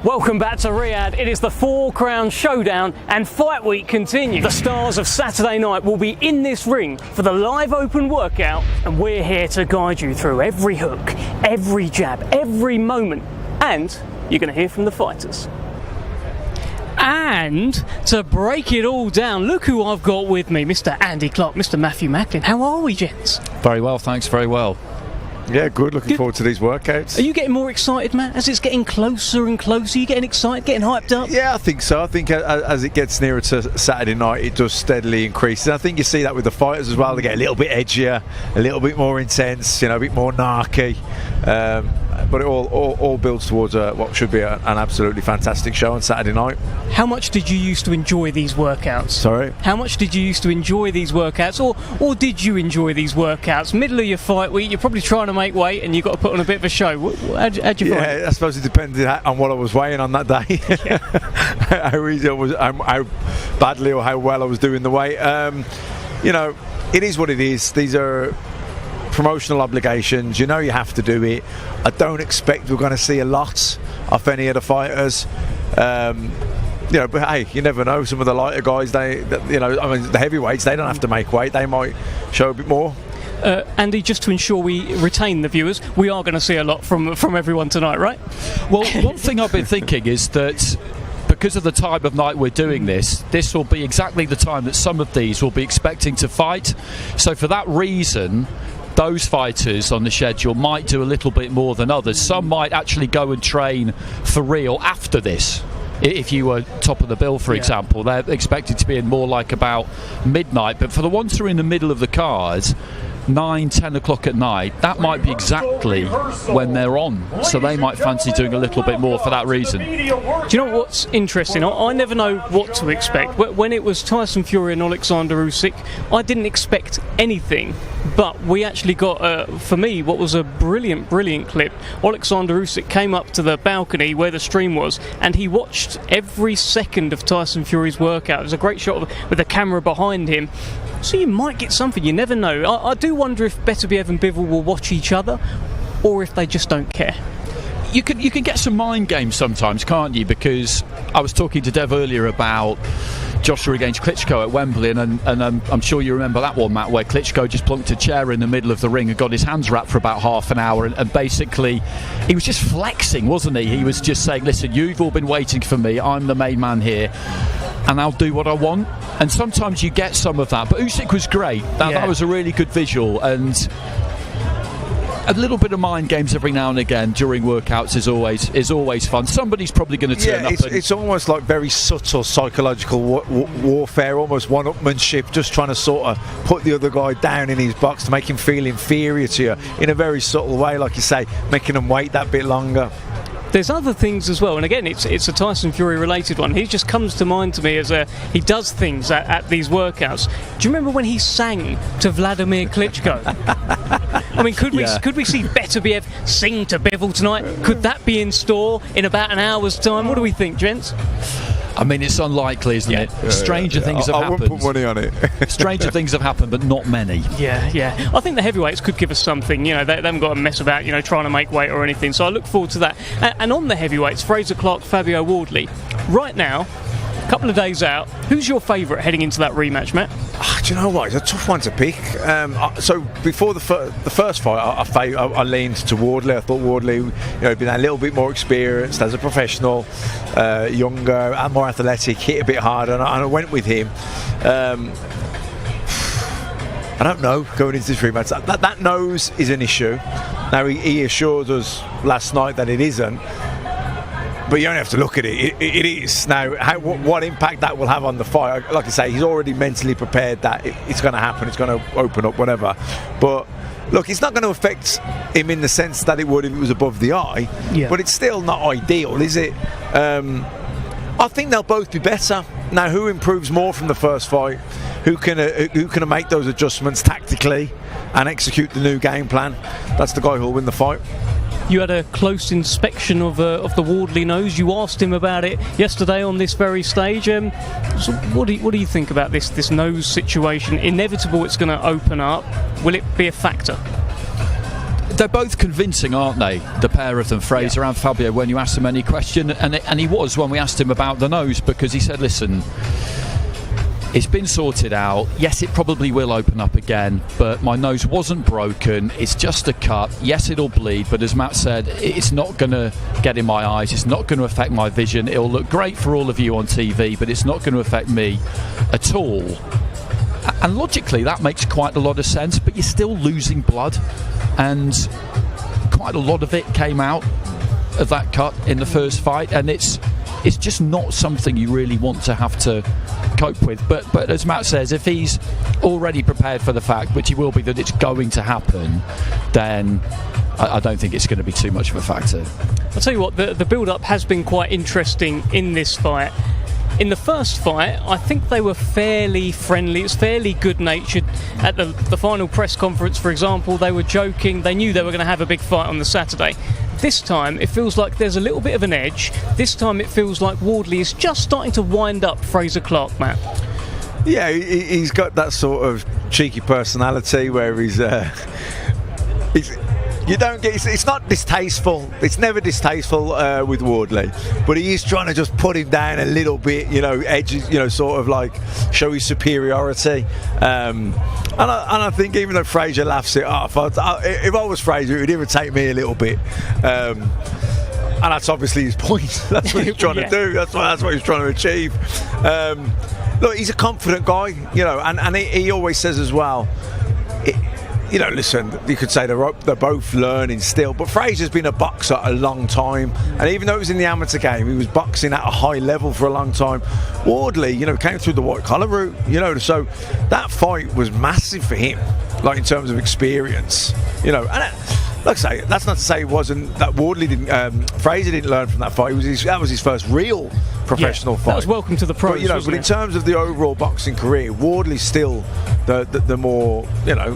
Welcome back to Riyadh. It is the Four Crowns Showdown and Fight Week continues. The stars of Saturday night will be in this ring for the live open workout, and we're here to guide you through every hook, every jab, every moment, and you're going to hear from the fighters. And to break it all down, look who I've got with me, Mr. Andy Clarke, Mr. Matthew Macklin. How are we, gents? Very well, thanks, very well. Yeah, good. Looking forward to these workouts. Are you getting more excited, Matt, as it's getting closer and closer? Are you getting excited, getting hyped up? Yeah, I think so. I think as it gets nearer to Saturday night, it does steadily increase. And I think you see that with the fighters as well. They get a little bit edgier, a little bit more intense, you know, a bit more narky. But it all builds towards what should be an absolutely fantastic show on Saturday night. How much did you used to enjoy these workouts? Sorry? How much did you used to enjoy these workouts? Or did you enjoy these workouts? Middle of your fight week, you're probably trying to make weight and you've got to put on a bit of a show. How'd you find it? Yeah, I suppose it depended on what I was weighing on that day. Yeah. How easy it was, how badly or how well I was doing the weight. You know, it is what it is. These are promotional obligations, you know, you have to do it. I don't expect we're going to see a lot of any of the fighters, you know, but hey, you never know. Some of the lighter guys, you know, I mean, the heavyweights, they don't have to make weight, they might show a bit more. Andy, just to ensure we retain the viewers, we are going to see a lot from everyone tonight, right? Well, one thing I've been thinking is that because of the time of night we're doing this will be exactly the time that some of these will be expecting to fight. So for that reason, those fighters on the schedule might do a little bit more than others. Some might actually go and train for real after this. If you were top of the bill, for example, they're expected to be in more like about midnight. But for the ones who are in the middle of the card, 9-10 o'clock at night, that might be exactly when they're on, so they might fancy doing a little bit more for that reason. Do you know what's interesting? I never know what to expect. When it was Tyson Fury and Alexander Usyk, I didn't expect anything, but we actually got, for me, what was a brilliant clip. Alexander Usyk came up to the balcony where the stream was, and he watched every second of Tyson Fury's workout. It was a great shot with the camera behind him. So you might get something, you never know. I do wonder if Beterbiev and Bivol will watch each other, or if they just don't care. You can get some mind games sometimes, can't you? Because I was talking to Dev earlier about Joshua against Klitschko at Wembley, and I'm sure you remember that one, Matt, where Klitschko just plunked a chair in the middle of the ring and got his hands wrapped for about half an hour, and basically he was just flexing, wasn't he? He was just saying, listen, you've all been waiting for me, I'm the main man here, and I'll do what I want. And sometimes you get some of that, but Usyk was great. That was a really good visual, and a little bit of mind games every now and again during workouts is always fun. Somebody's probably going to turn up. It's almost like very subtle psychological warfare, almost one-upmanship, just trying to sort of put the other guy down in his box to make him feel inferior to you in a very subtle way, like you say, making him wait that bit longer. There's other things as well, and again, it's a Tyson Fury related one. He just comes to mind to me as he does things at these workouts. Do you remember when he sang to Vladimir Klitschko? I mean, could we see Beterbiev sing to Bivol tonight? Could that be in store in about an hour's time? What do we think, gents? I mean, it's unlikely, isn't it? Stranger things have happened. I wouldn't put money on it. Stranger things have happened, but not many. Yeah. I think the heavyweights could give us something. You know, they haven't got to mess about, you know, trying to make weight or anything. So I look forward to that. And on the heavyweights, Frazer Clarke, Fabio Wardley. Right now, a couple of days out, who's your favourite heading into that rematch, Matt? Do you know what? It's a tough one to pick. So before the first fight, I leaned to Wardley. I thought Wardley, you know, had been a little bit more experienced as a professional, younger and more athletic, hit a bit harder, and I went with him. I don't know, going into this rematch, that nose is an issue. Now he assured us last night that it isn't. But you only have to look at it. It is. Now, what impact that will have on the fight, like I say, he's already mentally prepared that it's going to happen, it's going to open up, whatever. But look, it's not going to affect him in the sense that it would if it was above the eye. Yeah. But it's still not ideal, is it? I think they'll both be better. Now, who improves more from the first fight? Who can make those adjustments tactically and execute the new game plan? That's the guy who'll win the fight. You had a close inspection of the Wardley nose. You asked him about it yesterday on this very stage. So what do you think about this nose situation? Inevitable, it's going to open up. Will it be a factor? they're both convincing, aren't they? The pair of them, Fraser and Fabio, when you asked him any question, and he was when we asked him about the nose, because he said, listen, it's been sorted out. Yes, it probably will open up again, but my nose wasn't broken. It's just a cut. Yes, it'll bleed, but as Matt said, it's not going to get in my eyes. It's not going to affect my vision. It'll look great for all of you on TV, but it's not going to affect me at all. And logically, that makes quite a lot of sense, but you're still losing blood, and quite a lot of it came out of that cut in the first fight, and it's just not something you really want to have to cope with. But as Matt says, if he's already prepared for the fact, which he will be, that it's going to happen, then I don't think it's going to be too much of a factor. I'll tell you what, the build-up has been quite interesting in this fight. In the first fight, I think they were fairly friendly. It was fairly good-natured. At the final press conference, for example, they were joking. They knew they were going to have a big fight on the Saturday. This time, it feels like there's a little bit of an edge. This time, it feels like Wardley is just starting to wind up Frazer Clarke, Matt. Yeah, he's got that sort of cheeky personality where he's you don't get. It's not distasteful. It's never distasteful with Wardley, but he is trying to just put him down a little bit. Edges. Sort of like show his superiority. And I think even though Fraser laughs it off, if I was Fraser, it would irritate me a little bit. And that's obviously his point. That's what he's trying to do. That's what he's trying to achieve. Look, he's a confident guy, and he always says as well. Listen, you could say they're both learning still, but Fraser's been a boxer a long time, and even though it was in the amateur game, he was boxing at a high level for a long time. Wardley, came through the white collar route, so that fight was massive for him, like in terms of experience, and like I say, that's not to say it wasn't that Wardley didn't, Fraser didn't learn from that fight. That was his first real professional fight. That was welcome to the pros. But in terms of the overall boxing career, Wardley's still the more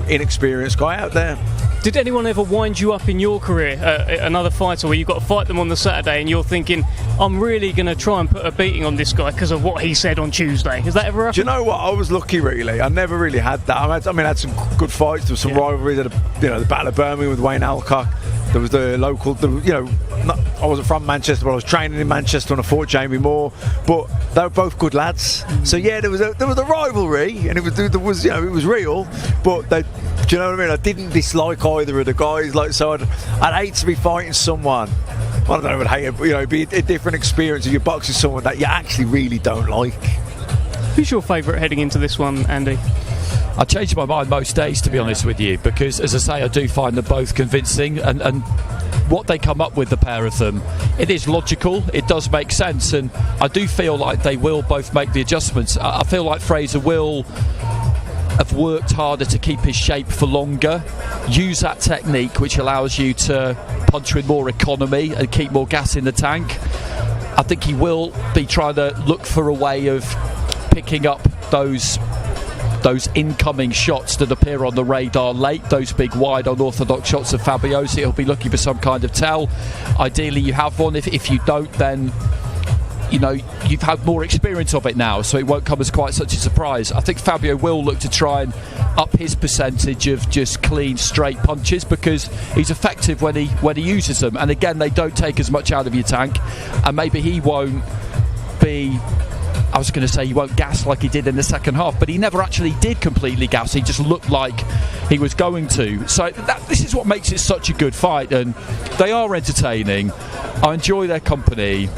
inexperienced guy out there. Did anyone ever wind you up in your career, another fighter where you've got to fight them on the Saturday and you're thinking, I'm really going to try and put a beating on this guy because of what he said on Tuesday? Has that ever happened? Do you know what? I was lucky, really. I never really had that. I had some good fights. There was some rivalries at the Battle of Birmingham with Wayne Alcock. There was the local, I wasn't from Manchester, but I was training in Manchester and I fought Jamie Moore. But they were both good lads. So yeah, there was a rivalry, and it was real. But do you know what I mean? I didn't dislike either of the guys. So I'd hate to be fighting someone. I don't know, I'd hate it, but it'd be a different experience if you're boxing someone that you actually really don't like. Who's your favourite heading into this one, Andy? I change my mind most days, to be honest with you, because, as I say, I do find them both convincing, and what they come up with, the pair of them, it is logical, it does make sense, and I do feel like they will both make the adjustments. I feel like Fraser will have worked harder to keep his shape for longer, use that technique which allows you to punch with more economy and keep more gas in the tank. I think he will be trying to look for a way of picking up those incoming shots that appear on the radar late, those big wide unorthodox shots of Fabio's. He'll be looking for some kind of tell. Ideally you have one. If you don't, then you've had more experience of it now, so it won't come as quite such a surprise. I think Fabio will look to try and up his percentage of just clean straight punches, because he's effective when he uses them, and again they don't take as much out of your tank, and maybe he won't be, I was going to say he won't gas like he did in the second half, but he never actually did completely gas. He just looked like he was going to. So this is what makes it such a good fight, and they are entertaining. I enjoy their company.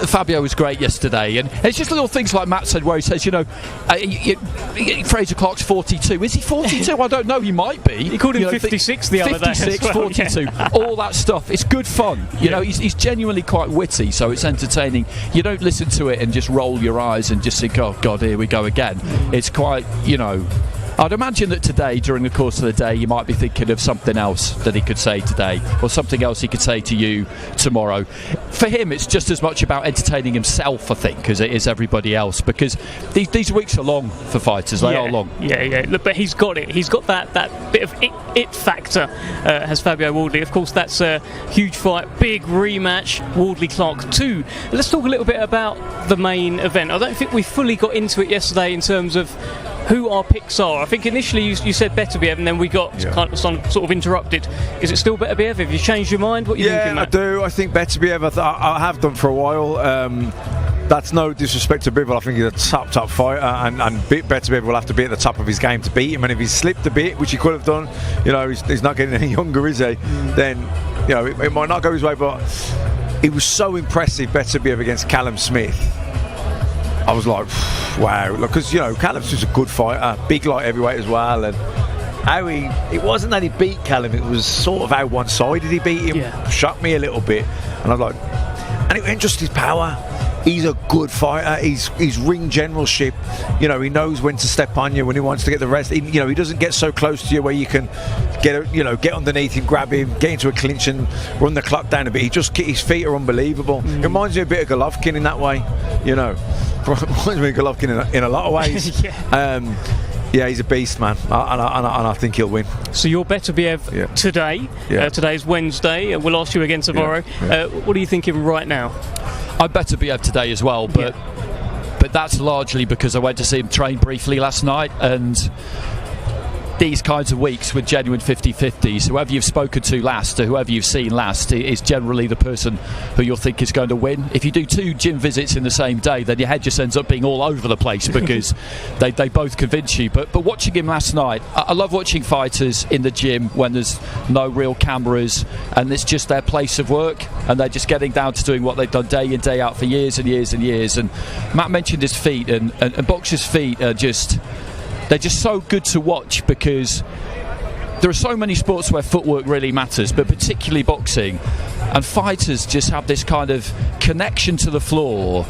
Fabio was great yesterday, and it's just little things like Matt said where he says, Fraser Clarke's 42. Is he 42? I don't know, he might be. He called him 56 the other day. 56, 42, all that stuff. It's good fun. He's genuinely quite witty, so it's entertaining. You don't listen to it and just roll your eyes and just think, oh God, here we go again. It's quite, I'd imagine that today, during the course of the day, you might be thinking of something else that he could say today, or something else he could say to you tomorrow. For him, it's just as much about entertaining himself, I think, as it is everybody else, because these weeks are long for fighters. They are long. Yeah. Look, but he's got it. He's got that bit of it factor, has Fabio Wardley. Of course, that's a huge fight, big rematch, Wardley-Clarke 2. Let's talk a little bit about the main event. I don't think we fully got into it yesterday in terms of who our picks are. I think initially you said Beterbiev, and then we got kind of sort of interrupted. Is it still Beterbiev? Have you changed your mind? What are you thinking, Matt? I do. I think Beterbiev, I have done for a while. That's no disrespect to Bivol. I think he's a top fighter, and Beterbiev will have to be at the top of his game to beat him. And if he's slipped a bit, which he could have done, he's not getting any younger, is he? Then it might not go his way. But it was so impressive, Beterbiev against Callum Smith. I was like, wow, because Callum Smith's a good fighter, big light heavyweight as well, and how it wasn't that he beat Callum, it was sort of how one-sided he beat him. Shocked me a little bit, and I was like, and it ain't just his power. He's a good fighter. He's ring generalship. He knows when to step on you when he wants to get the rest. He doesn't get so close to you where you can get underneath him, grab him, get into a clinch and run the clock down a bit. His feet are unbelievable. It reminds me a bit of Golovkin in that way. Reminds me of Golovkin in a lot of ways. He's a beast, man, and I think he'll win. So you're Beterbiev today. Today's Wednesday, and we'll ask you again tomorrow. What are you thinking right now? I'd Beterbiev today as well, but that's largely because I went to see him train briefly last night, and these kinds of weeks with genuine 50-50s, whoever you've spoken to last or whoever you've seen last is generally the person who you'll think is going to win. If you do 2 gym visits in the same day, then your head just ends up being all over the place because they both convince you. But watching him last night, I love watching fighters in the gym when there's no real cameras and it's just their place of work and they're just getting down to doing what they've done day in, day out for years and years and years. And Matt mentioned his feet, and boxers' feet are they're just so good to watch because there are so many sports where footwork really matters, but particularly boxing. And fighters just have this kind of connection to the floor,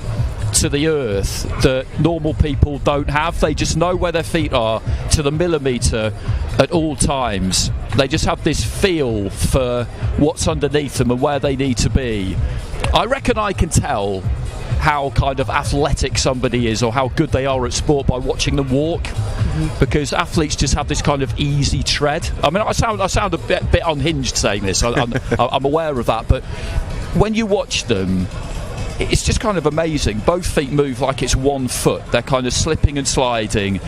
to the earth, that normal people don't have. They just know where their feet are to the millimetre at all times. They just have this feel for what's underneath them and where they need to be. I reckon I can tell how kind of athletic somebody is or how good they are at sport by watching them walk, because athletes just have this kind of easy tread. I mean, I sound a bit unhinged saying this. I'm aware of that, but when you watch them, it's just kind of amazing. Both feet move like it's one foot. They're kind of slipping and sliding,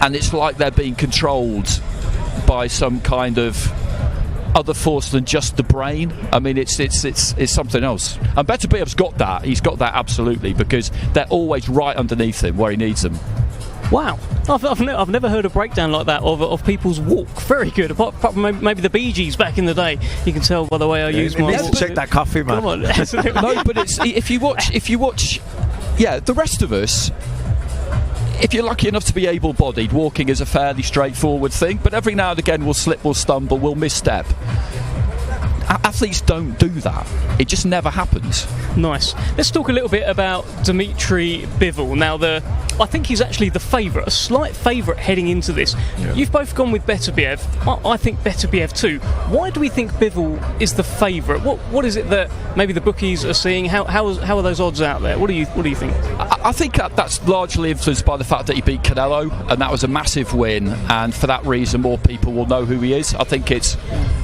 and it's like they're being controlled by some kind of other force than just the brain. I mean, it's something else. And Beterbiev's got that. He's got that absolutely, because they're always right underneath him where he needs them. Wow, I've never heard a breakdown like that of people's walk. Very good. Apart from maybe the Bee Gees back in the day, you can tell by the way I use my walk. Check that coffee, man. Come on. No, but it's if you watch, the rest of us, if you're lucky enough to be able-bodied, walking is a fairly straightforward thing, but every now and again we'll slip, we'll stumble, we'll misstep. Athletes don't do that. It just never happens. Nice. Let's talk a little bit about Dmitry Bivol. Now, I think he's actually the favourite, a slight favourite heading into this. Yeah. You've both gone with Beterbiev. I think Beterbiev too. Why do we think Bivol is the favourite? What is it that maybe the bookies are seeing? How are those odds out there? What do you think? I think that's largely influenced by the fact that he beat Canelo, and that was a massive win, and for that reason more people will know who he is. I think it's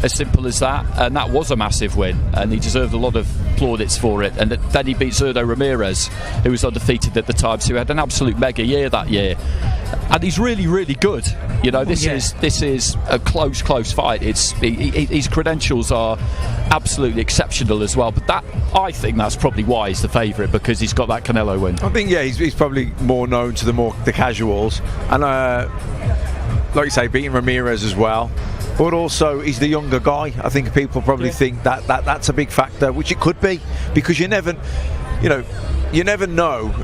as simple as that, and that was a massive win, and he deserved a lot of plaudits for it. And then he beat Zurdo Ramirez, who was undefeated at the time, so he had an absolute mega year that year, and he's really, really good. This is a close fight. His credentials are absolutely exceptional as well, but I think that's probably why he's the favourite, because he's got that Canelo win. I think he's probably more known to the casuals, and like you say, beating Ramirez as well. But also, he's the younger guy. I think people probably think that's a big factor, which it could be, because you never know.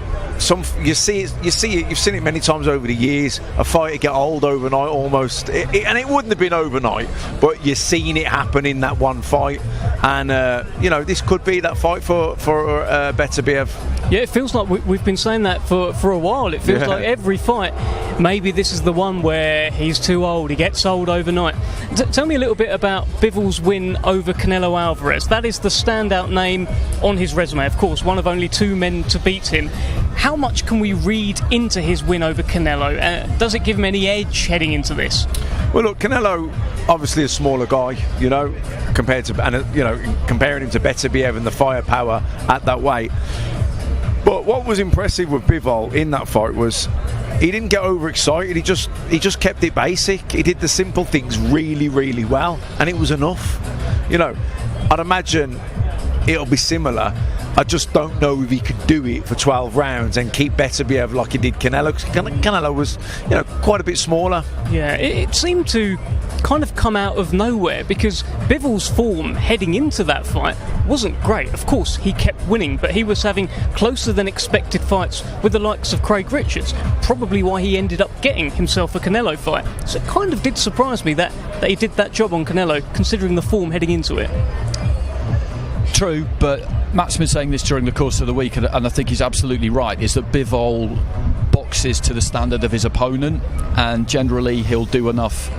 You've seen it many times over the years. A fighter get old overnight almost, and it wouldn't have been overnight, but you've seen it happen in that one fight. And this could be that fight for Beterbiev. Yeah, it feels like we've been saying that for a while. It feels like every fight, maybe this is the one where he's too old, he gets old overnight. Tell me a little bit about Bivol's win over Canelo Alvarez. That is the standout name on his resume. Of course, one of only 2 men to beat him. How much can we read into his win over Canelo? Does it give him any edge heading into this? Well, look, Canelo, obviously a smaller guy, compared to, comparing him to Beterbiev and the firepower at that weight. But what was impressive with Bivol in that fight was he didn't get overexcited. He just kept it basic. He did the simple things really, really well, and it was enough. You know, I'd imagine it'll be similar. I just don't know if he could do it for 12 rounds and keep Beterbiev like he did Canelo. Canelo was, you know, quite a bit smaller. Yeah, it seemed to kind of come out of nowhere, because Bivol's form heading into that fight wasn't great. Of course, he kept winning, but he was having closer than expected fights with the likes of Craig Richards, probably why he ended up getting himself a Canelo fight. So it kind of did surprise me that he did that job on Canelo, considering the form heading into it. True, but Matt's been saying this during the course of the week, and I think he's absolutely right, is that Bivol boxes to the standard of his opponent, and generally he'll do enough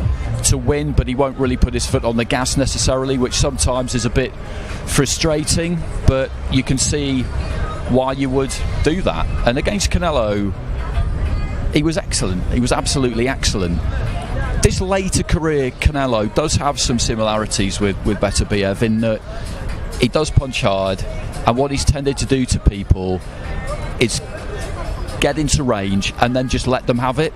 to win, but he won't really put his foot on the gas necessarily, which sometimes is a bit frustrating, but you can see why you would do that. And against Canelo, he was excellent. He was absolutely excellent. This later career Canelo does have some similarities with Beterbiev in that he does punch hard, and what he's tended to do to people is get into range and then just let them have it,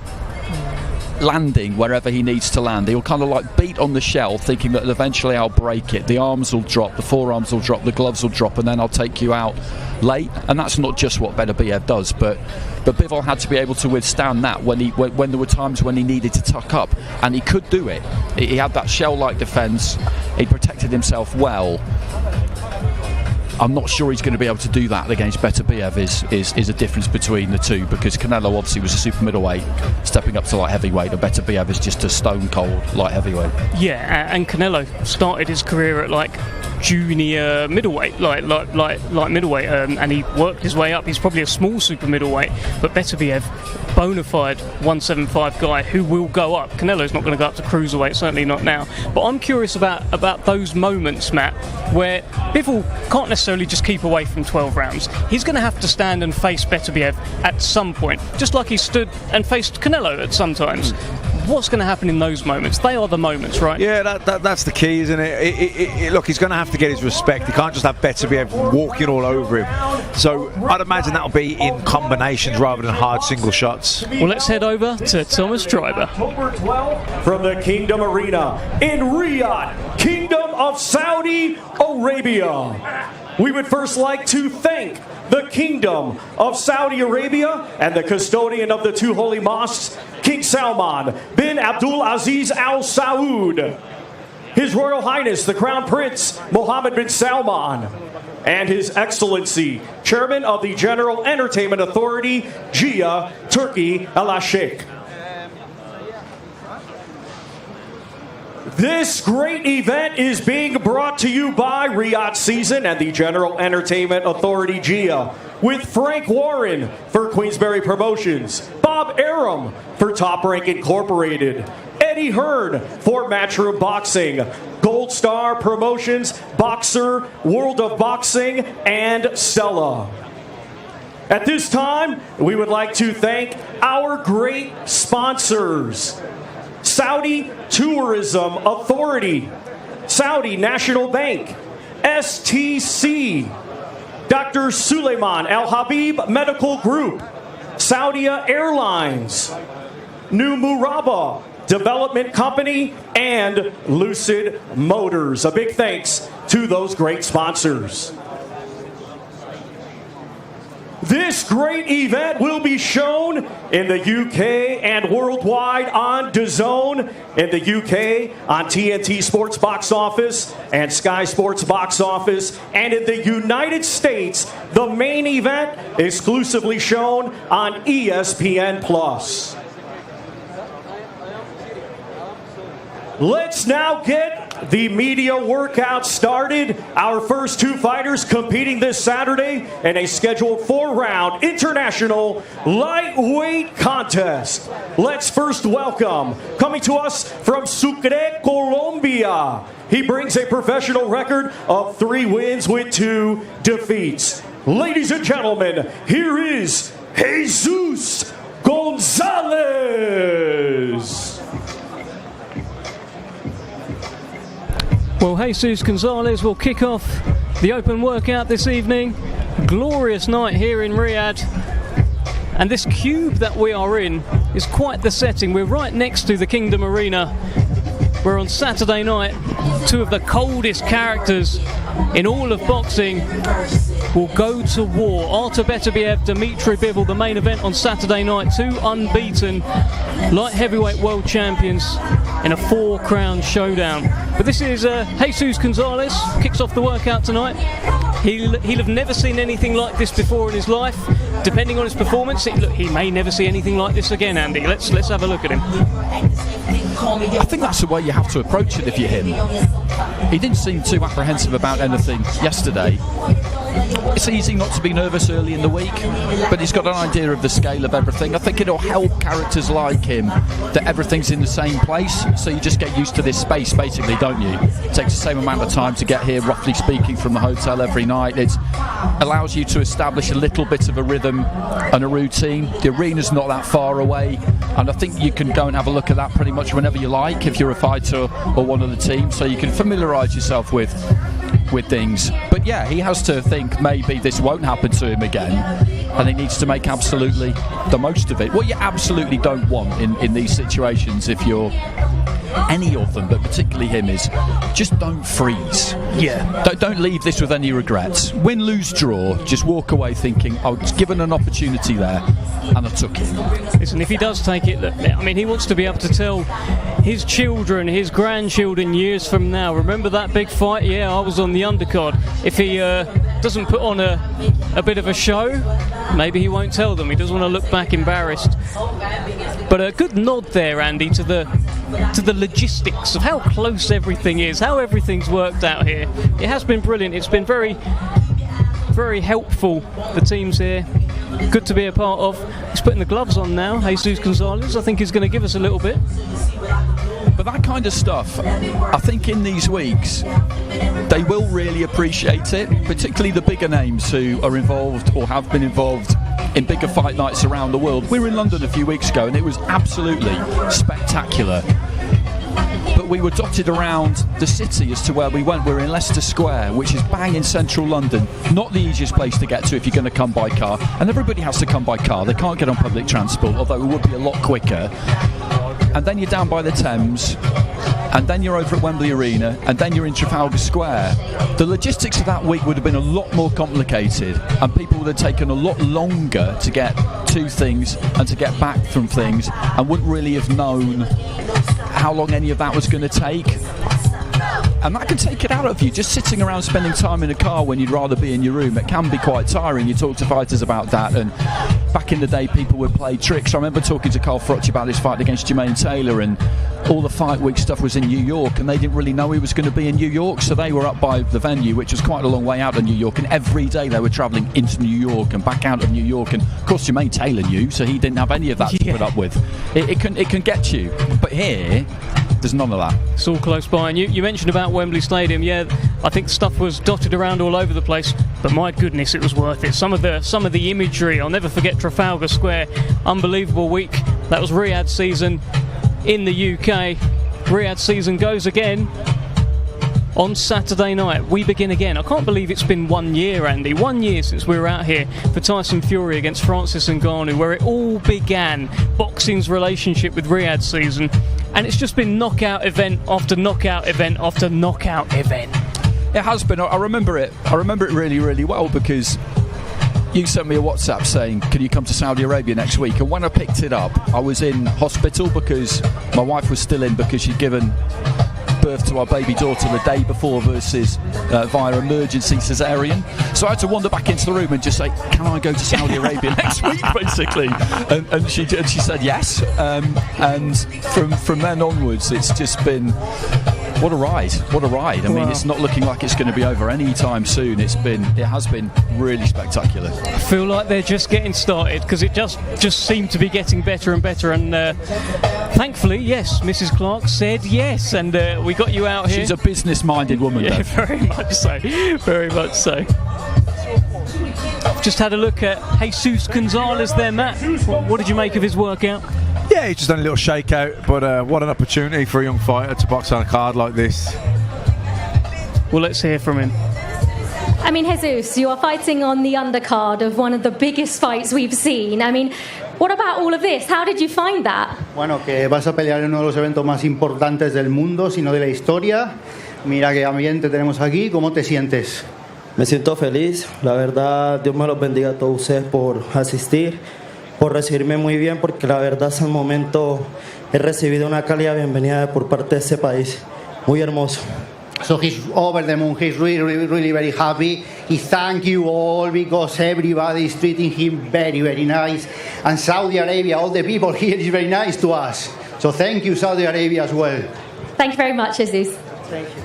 landing wherever he needs to land. He'll kind of like beat on the shell, thinking that eventually I'll break it, the arms will drop, the forearms will drop, the gloves will drop, and then I'll take you out late. And that's not just what Beterbiev does, but Bivol had to be able to withstand that when there were times when he needed to tuck up, and he could do it. He had that shell-like defence, he protected himself well. I'm not sure he's going to be able to do that against Beterbiev. Is a difference between the two, because Canelo obviously was a super middleweight stepping up to light heavyweight, and Beterbiev is just a stone cold light heavyweight. Yeah, and Canelo started his career at like junior middleweight, like middleweight, and he worked his way up. He's probably a small super middleweight, but Beterbiev, bona fide 175 guy who will go up. Canelo's not going to go up to cruiserweight, certainly not now. But I'm curious about those moments, Matt, where Bivol can't necessarily just keep away from 12 rounds. He's going to have to stand and face Beterbiev at some point, just like he stood and faced Canelo at some times. What's going to happen in those moments? They are the moments, right? Yeah, that's the key, isn't it? Look, he's going to have to get his respect. He can't just have Beterbiev walking all over him. So I'd imagine that'll be in combinations rather than hard single shots. Well, let's head over to Thomas Treiber. From the Kingdom Arena in Riyadh, Kingdom of Saudi Arabia. We would first like to thank the Kingdom of Saudi Arabia and the custodian of the two holy mosques, King Salman bin Abdul Aziz Al Saud, His Royal Highness the Crown Prince Mohammed bin Salman, and His Excellency Chairman of the General Entertainment Authority, Gia Turki Al-Sheikh. This great event is being brought to you by Riyadh Season and the General Entertainment Authority, GIA, with Frank Warren for Queensberry Promotions, Bob Arum for Top Rank Incorporated, Eddie Hearn for Matchroom Boxing, Gold Star Promotions, Boxer, World of Boxing, and Stella. At this time, we would like to thank our great sponsors: Saudi Tourism Authority, Saudi National Bank, STC, Dr. Suleiman Al Habib Medical Group, Saudia Airlines, New Murabba Development Company, and Lucid Motors. A big thanks to those great sponsors. This great event will be shown in the UK and worldwide on DAZN, in the UK on TNT Sports Box Office and Sky Sports Box Office, and in the United States, the main event exclusively shown on ESPN+. Let's now get the media workout started. Our first two fighters competing this Saturday in a scheduled 4-round international lightweight contest. Let's first welcome, coming to us from Sucre, Colombia. He brings a professional record of 3 wins with 2 defeats. Ladies and gentlemen, here is Jesus Gonzalez. Well, Jesus Gonzalez will kick off the open workout this evening. Glorious night here in Riyadh. And this cube that we are in is quite the setting. We're right next to the Kingdom Arena, where on Saturday night, two of the coldest characters in all of boxing will go to war. Artur Beterbiev, Dmitry Bivol, the main event on Saturday night. Two unbeaten light heavyweight world champions in a 4-crown showdown. But this is Jesus Gonzalez, kicks off the workout tonight. He'll have never seen anything like this before in his life. Depending on his performance, he may never see anything like this again, Andy. Let's have a look at him. I think that's the way you have to approach it if you're him. He didn't seem too apprehensive about anything yesterday. It's easy not to be nervous early in the week, but he's got an idea of the scale of everything. I think it'll help characters like him that everything's in the same place, so you just get used to this space, basically, don't you? It takes the same amount of time to get here, roughly speaking, from the hotel every night. It allows you to establish a little bit of a rhythm and a routine. The arena's not that far away, and I think you can go and have a look at that pretty much whenever you like if you're a fighter or one of the teams, so you can familiarise yourself with things. But yeah, he has to think maybe this won't happen to him again, and he needs to make absolutely the most of it. What you absolutely don't want in these situations, if you're any of them, but particularly him, is just don't freeze. Yeah. Don't leave this with any regrets. Win, lose, draw. Just walk away thinking, I was given an opportunity there, and I took it. Listen, if he does take it, I mean, he wants to be able to tell his children, his grandchildren years from now, remember that big fight? Yeah, I was on the undercard. If he doesn't put on a bit of a show, maybe he won't tell them. He doesn't want to look back embarrassed. But a good nod there, Andy, to the logistics of how close everything is, how everything's worked out here. It has been brilliant. It's been very, very helpful, the teams here. Good to be a part of. He's putting the gloves on now, Jesus Gonzalez. I think he's going to give us a little bit. But that kind of stuff, I think in these weeks, they will really appreciate it, particularly the bigger names who are involved or have been involved in bigger fight nights around the world. We were in London a few weeks ago and it was absolutely spectacular. But we were dotted around the city as to where we went. We were in Leicester Square, which is bang in central London. Not the easiest place to get to if you're going to come by car. And everybody has to come by car. They can't get on public transport, although it would be a lot quicker. And then you're down by the Thames, and then you're over at Wembley Arena, and then you're in Trafalgar Square. The logistics of that week would have been a lot more complicated, and people would have taken a lot longer to get to things and to get back from things, and wouldn't really have known how long any of that was going to take. And that can take it out of you. Just sitting around spending time in a car when you'd rather be in your room, it can be quite tiring. You talk to fighters about that, and back in the day people would play tricks. I remember talking to Carl Froch about his fight against Jermaine Taylor, and all the fight week stuff was in New York, and they didn't really know he was going to be in New York, so they were up by the venue, which was quite a long way out of New York, and every day they were travelling into New York and back out of New York. And of course Jermaine Taylor knew, so he didn't have any of that to put up with. It can get you, but here there's none of that. It's all close by. And you mentioned about Wembley Stadium. Yeah, I think stuff was dotted around all over the place, but my goodness, it was worth it. Some of the imagery, I'll never forget Trafalgar Square. Unbelievable week. That was Riyadh season in the UK. Riyadh season goes again on Saturday night. We begin again. I can't believe it's been 1 year, Andy. 1 year since we were out here for Tyson Fury against Francis Ngannou, where it all began. Boxing's relationship with Riyadh season. And it's just been knockout event after knockout event after knockout event. It has been. I remember it really, really well, because you sent me a WhatsApp saying, can you come to Saudi Arabia next week? And when I picked it up, I was in hospital because my wife was still in, because she'd given birth to our baby daughter the day before versus via emergency cesarean. So I had to wander back into the room and just say, can I go to Saudi Arabia next week, basically? And she said yes. And from then onwards, it's just been... What a ride. I mean, it's not looking like it's going to be over any time soon. It has been really spectacular. I feel like they're just getting started, because it just seemed to be getting better and better. And thankfully, yes, Mrs. Clarke said yes, and we got you out here. She's a business-minded woman, yeah, though. Very much so. Very much so. Just had a look at Jesus Gonzalez there, Matt. What did you make of his workout? Yeah, he's just done a little shakeout, but what an opportunity for a young fighter to box on a card like this. Well, let's hear from him. I mean, Jesus, you are fighting on the undercard of one of the biggest fights we've seen. I mean, what about all of this? How did you find that? Bueno, que vas a pelear en uno de los eventos más importantes del mundo, sino de la historia. Mira qué ambiente tenemos aquí. ¿Cómo te sientes? Me siento feliz. La verdad, Dios me los bendiga a todos ustedes por asistir, por recibirme muy bien, porque la verdad hasta el momento he recibido una cálida bienvenida por parte de este país. Muy hermoso. So he's over the moon. He's really very happy. He thank you all because everybody is treating him very, very nice. And Saudi Arabia, all the people here is very nice to us. So thank you, Saudi Arabia, as well. Thank you very much, Jesus. Thank you.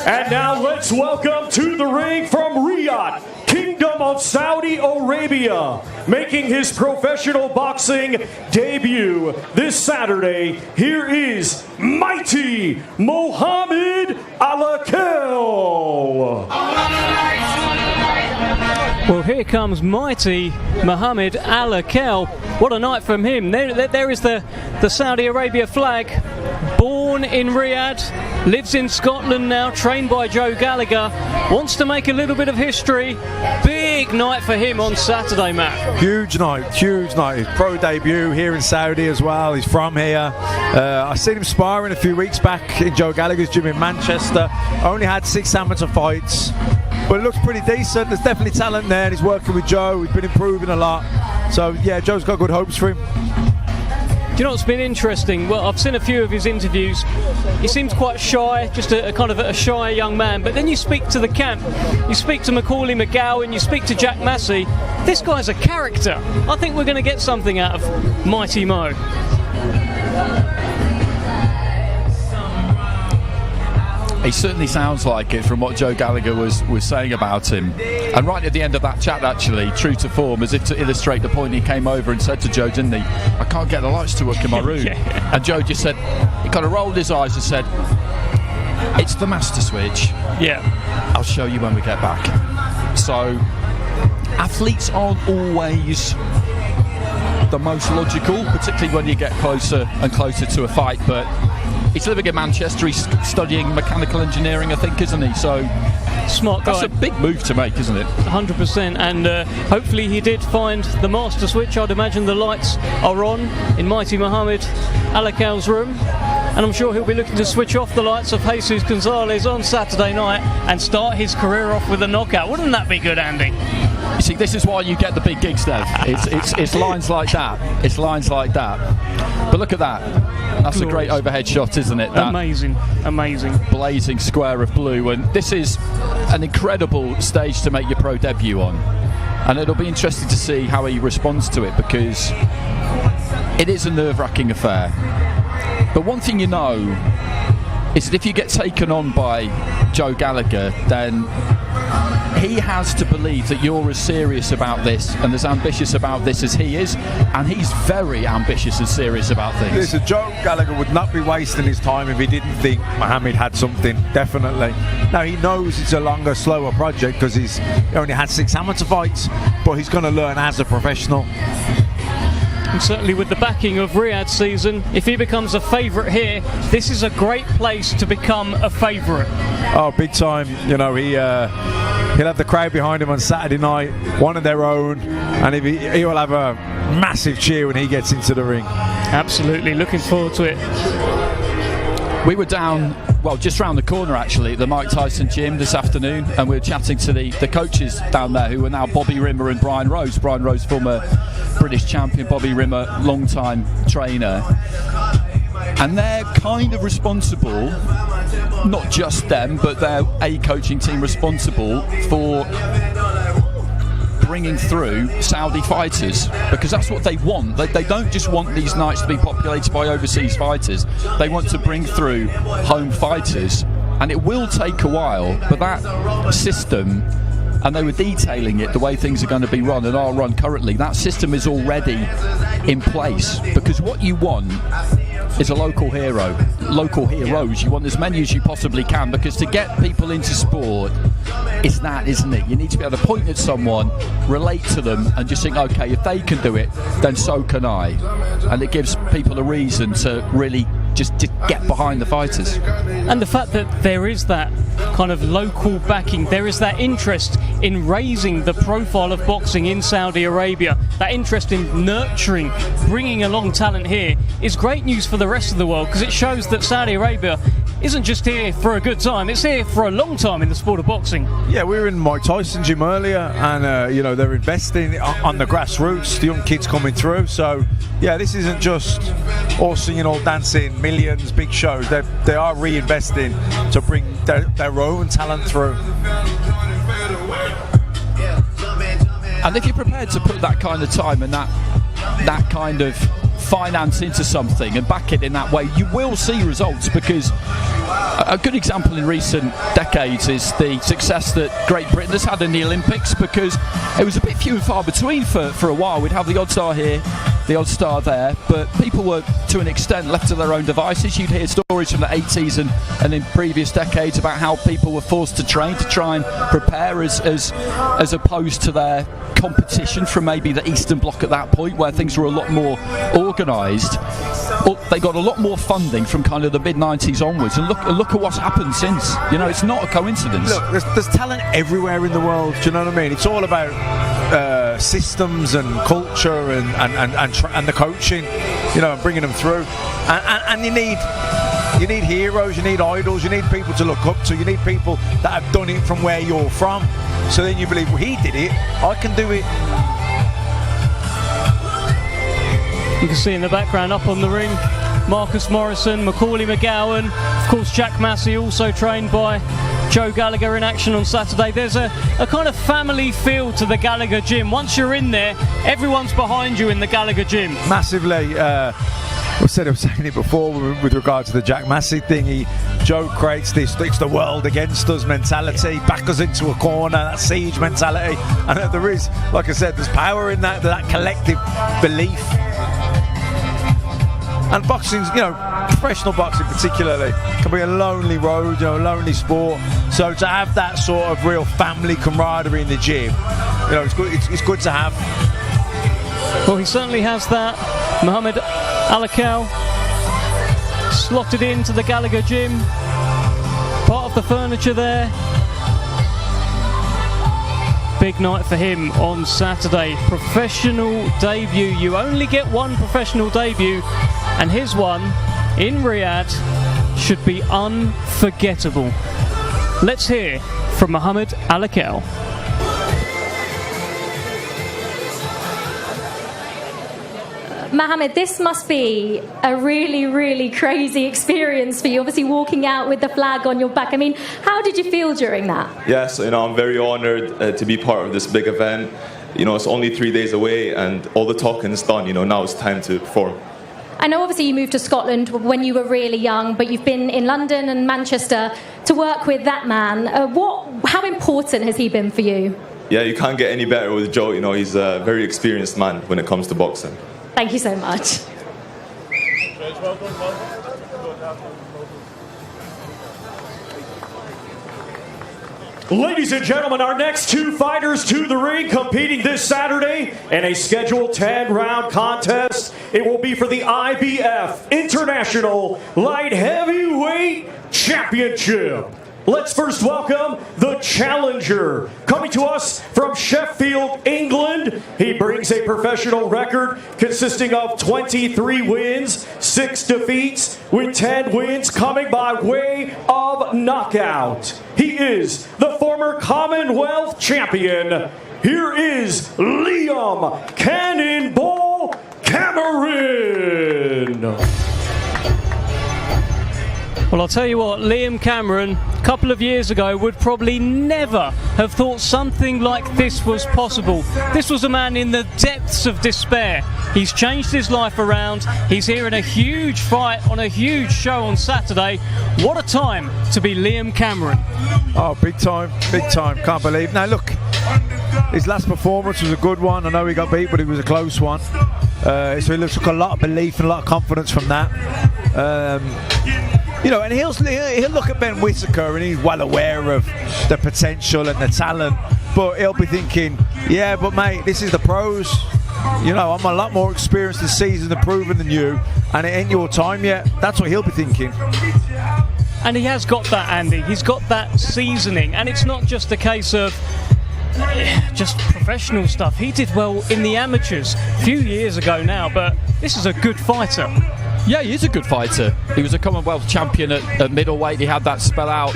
And now let's welcome to the ring from Riyadh, Kingdom of Saudi Arabia, making his professional boxing debut this Saturday. Here is mighty Mohammed Alakel. Well, here comes mighty Mohammed Alakel. What a night from him. There is the Saudi Arabia flag. Born in Riyadh, lives in Scotland now, trained by Joe Gallagher, wants to make a little bit of history. Big night for him on Saturday, Matt. Huge night. His pro debut here in Saudi as well. He's from here. I seen him sparring a few weeks back in Joe Gallagher's gym in Manchester. Only had 6 amateur fights, but it looks pretty decent. There's definitely talent there, and he's working with Joe. He's been improving a lot. So yeah, Joe's got good hopes for him. Do you know what's been interesting? Well, I've seen a few of his interviews. He seems quite shy, just a kind of a shy young man. But then you speak to the camp, you speak to Macaulay McGowan, you speak to Jack Massey. This guy's a character. I think we're going to get something out of Mighty Mo. He certainly sounds like it from what Joe Gallagher was saying about him. And right at the end of that chat, actually, true to form, as if to illustrate the point, he came over and said to Joe, didn't he, I can't get the lights to work in my room. Yeah. And Joe just said, he kind of rolled his eyes and said, it's the master switch. Yeah. I'll show you when we get back. So, athletes aren't always the most logical, particularly when you get closer and closer to a fight, but he's living in Manchester, he's studying mechanical engineering, I think, isn't he? So smart guy. That's a big move to make, isn't it? 100%, and hopefully he did find the master switch. I'd imagine the lights are on in mighty Mohammed Alakel's room, and I'm sure he'll be looking to switch off the lights of Jesus Gonzalez on Saturday night and start his career off with a knockout. Wouldn't that be good, Andy? You see, this is why you get the big gigs, Dev. It's lines like that. It's lines like that. But look at that. That's a great overhead shot, isn't it? That amazing. blazing square of blue. And this is an incredible stage to make your pro debut on. And it'll be interesting to see how he responds to it, because it is a nerve-wracking affair. But one thing you know is that if you get taken on by Joe Gallagher, then he has to believe that you're as serious about this and as ambitious about this as he is, and he's very ambitious and serious about things. Listen, Joe Gallagher would not be wasting his time if he didn't think Mohammed had something, definitely. Now, he knows it's a longer, slower project because he only had 6 amateur fights, but he's going to learn as a professional. And certainly with the backing of Riyadh season, if he becomes a favourite here, this is a great place to become a favourite. Oh, big time. You know, he'll have the crowd behind him on Saturday night, one of their own, and he will have a massive cheer when he gets into the ring. Absolutely, looking forward to it. We were down, well, just round the corner actually, at the Mike Tyson gym this afternoon, and we were chatting to the coaches down there, who are now Bobby Rimmer and Brian Rose. Brian Rose, former British champion, Bobby Rimmer, long-time trainer. And they're kind of responsible, not just them, but they're a coaching team responsible for bringing through Saudi fighters, because that's what they want. They don't just want these nights to be populated by overseas fighters. They want to bring through home fighters, and it will take a while, but that system, and they were detailing it, the way things are going to be run and are run currently, that system is already in place. Because what you want is a local hero. Local heroes, you want as many as you possibly can, because to get people into sport, it's that, isn't it? You need to be able to point at someone, relate to them, and just think, okay, if they can do it, then so can I. And it gives people a reason to really just get behind the fighters. And the fact that there is that kind of local backing, there is that interest in raising the profile of boxing in Saudi Arabia, that interest in nurturing, bringing along talent here, is great news for the rest of the world, because it shows that Saudi Arabia isn't just here for a good time, it's here for a long time in the sport of boxing. Yeah, we were in Mike Tyson gym earlier, and they're investing on the grassroots, the young kids coming through. So yeah, this isn't just all singing, all dancing, millions, big shows. They are reinvesting to bring their own talent through. And if you're prepared to put that kind of time and that kind of finance into something and back it in that way, you will see results, because a good example in recent decades is the success that Great Britain has had in the Olympics, because it was a bit few and far between for a while. We'd have the odd star here, the odd star there, but people were to an extent left to their own devices. You'd hear stories from the 80s and in previous decades about how people were forced to train to try and prepare as opposed to their competition from maybe the Eastern Bloc at that point, where things were a lot more organised. They got a lot more funding from kind of the mid-90s onwards, and look at what's happened since. It's not a coincidence. Look, there's talent everywhere in the world. Do you know what I mean? It's all about systems and culture and the coaching, and bringing them through. And you need heroes, you need idols, you need people to look up to, you need people that have done it from where you're from. So then you believe, well, he did it, I can do it. You can see in the background up on the ring, Marcus Morrison, Macaulay McGowan, of course Jack Massey, also trained by Joe Gallagher, in action on Saturday. There's a kind of family feel to the Gallagher gym. Once you're in there, everyone's behind you in the Gallagher gym. Massively. I was saying it before with regard to the Jack Massey thing. Joe creates this "it's the world against us" mentality, back us into a corner, that siege mentality, and there is, like I said, there's power in that collective belief. And boxing's, professional boxing particularly, can be a lonely road, a lonely sport. So to have that sort of real family camaraderie in the gym, it's good. It's good to have. Well, he certainly has that. Mohammed Alakel slotted into the Gallagher gym, part of the furniture there. Big night for him on Saturday. Professional debut. You only get one professional debut, and his one in Riyadh should be unforgettable. Let's hear from Mohammed Alakel. Mohammed, this must be a really, really crazy experience for you, obviously walking out with the flag on your back. I mean, how did you feel during that? Yes, I'm very honoured to be part of this big event. It's only 3 days away, and all the talking is done. Now it's time to perform. I know obviously you moved to Scotland when you were really young, but you've been in London and Manchester to work with that man. How important has he been for you? Yeah, you can't get any better with Joe. He's a very experienced man when it comes to boxing. Thank you so much. Ladies and gentlemen, our next two fighters to the ring competing this Saturday in a scheduled 10-round contest. It will be for the IBF International Light Heavyweight Championship. Let's first welcome the challenger. Coming to us from Sheffield, England, he brings a professional record consisting of 23 wins, 6 defeats, with 10 wins coming by way of knockout. He is the former Commonwealth champion. Here is Liam Cannonball Cameron. Well, I'll tell you what, Liam Cameron, a couple of years ago, would probably never have thought something like this was possible. This was a man in the depths of despair. He's changed his life around. He's here in a huge fight on a huge show on Saturday. What a time to be Liam Cameron. Oh, big time, can't believe. Now look, his last performance was a good one. I know he got beat, but it was a close one. So he took a lot of belief and a lot of confidence from that. You know, and he'll look at Ben Whitaker and he's well aware of the potential and the talent, but he'll be thinking, yeah, but mate, this is the pros. You know, I'm a lot more experienced and seasoned and proven than you, and it ain't your time yet. That's what he'll be thinking. And he has got that, Andy. He's got that seasoning, and it's not just a case of just professional stuff. He did well in the amateurs a few years ago now, but this is a good fighter. Yeah, he is a good fighter. He was a Commonwealth champion at middleweight. He had that spell out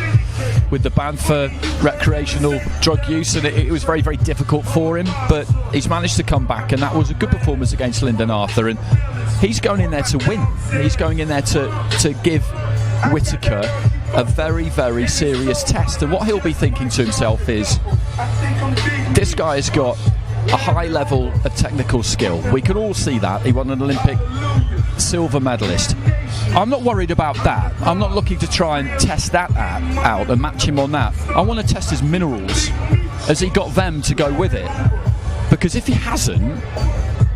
with the ban for recreational drug use, and it was very, very difficult for him, but he's managed to come back, and that was a good performance against Lyndon Arthur, and he's going in there to win. He's going in there to give Whitaker a very, very serious test, and what he'll be thinking to himself is, this guy has got a high level of technical skill. We can all see that. He won an Olympic silver medalist. I'm not worried about that. I'm not looking to try and test that out and match him on that. I want to test his minerals. Has he got them to go with it? Because if he hasn't,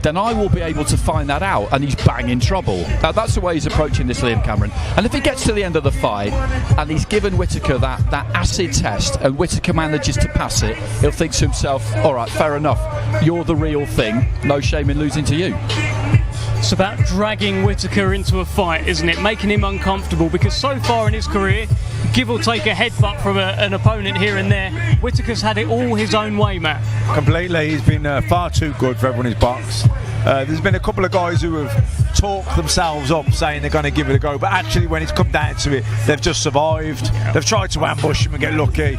then I will be able to find that out, and he's bang in trouble. Now, that's the way he's approaching this, Liam Cameron. And if he gets to the end of the fight and he's given Whitaker that acid test and Whitaker manages to pass it, he'll think to himself, all right, fair enough, you're the real thing, no shame in losing to you. It's about dragging Whitaker into a fight, isn't it? Making him uncomfortable, because so far in his career, give or take a headbutt from an opponent here and there, Whitaker's had it all his own way, Matt. Completely. He's been far too good for everyone who's boxed. There's been a couple of guys who have talked themselves up saying they're going to give it a go, but actually when it's come down to it, they've just survived. They've tried to ambush him and get lucky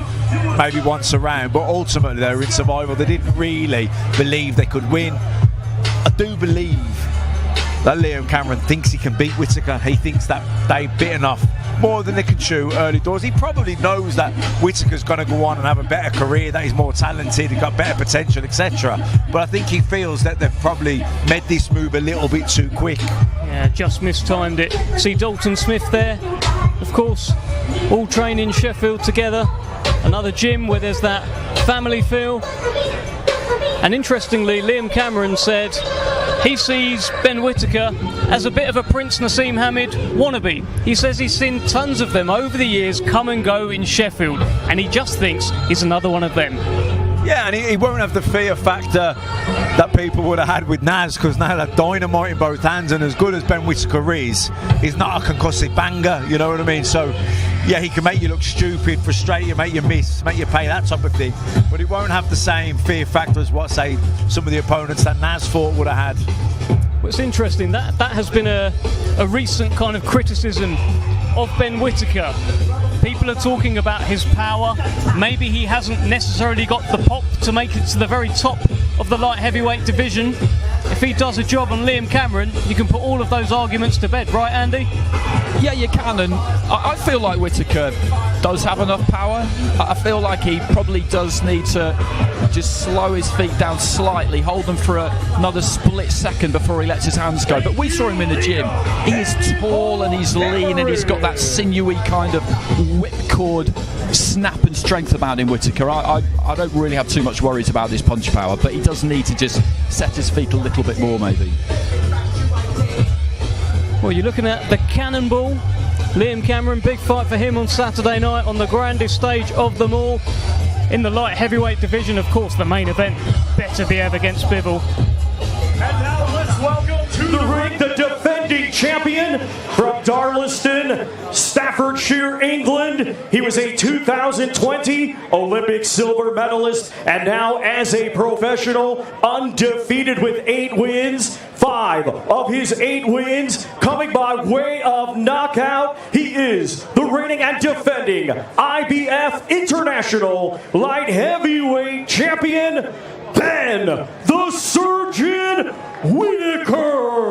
maybe once around, but ultimately they were in survival. They didn't really believe they could win. I do believe that Liam Cameron thinks he can beat Whitaker. He thinks that they bitten off more than they can chew early doors. He probably knows that Whitaker's going to go on and have a better career, that he's more talented, he's got better potential, etc. But I think he feels that they've probably made this move a little bit too quick. Yeah, just mistimed it. See Dalton Smith there, of course, all train in Sheffield together. Another gym where there's that family feel. And interestingly, Liam Cameron said he sees Ben Whitaker as a bit of a Prince Nassim Hamid wannabe. He says he's seen tons of them over the years come and go in Sheffield, and he just thinks he's another one of them. Yeah, and he won't have the fear factor that people would have had with Naz, because Naz had dynamite in both hands, and as good as Ben Whitaker is, he's not a concussive banger, you know what I mean? So, yeah, he can make you look stupid, frustrate you, make you miss, make you pay, that type of thing, but he won't have the same fear factor as what, say, some of the opponents that Naz fought would have had. Well, it's interesting, that has been a recent kind of criticism of Ben Whitaker. People are talking about his power. Maybe he hasn't necessarily got the pop to make it to the very top of the light heavyweight division. If he does a job on Liam Cameron, you can put all of those arguments to bed, right, Andy? Yeah, you can, and I feel like Whitaker does have enough power. I feel like he probably does need to just slow his feet down slightly, hold them for another split second before he lets his hands go. But we saw him in the gym. He is tall and he's lean and he's got that sinewy kind of whipcord snap and strength about him, Whitaker. I don't really have too much worries about his punch power, but he does need to just set his feet a little bit more, maybe. Well, you're looking at the Cannonball. Liam Cameron, big fight for him on Saturday night on the grandest stage of them all. In the light heavyweight division, of course, the main event, Beterbiev against Bivol. And now let's welcome to the ring the defending champion from Darlaston, Staffordshire, England. He was a 2020 Olympic silver medalist, and now as a professional, undefeated with 8 wins. 5 of his 8 wins coming by way of knockout. He is the reigning and defending IBF International Light Heavyweight Champion, Ben the Surgeon Whitaker.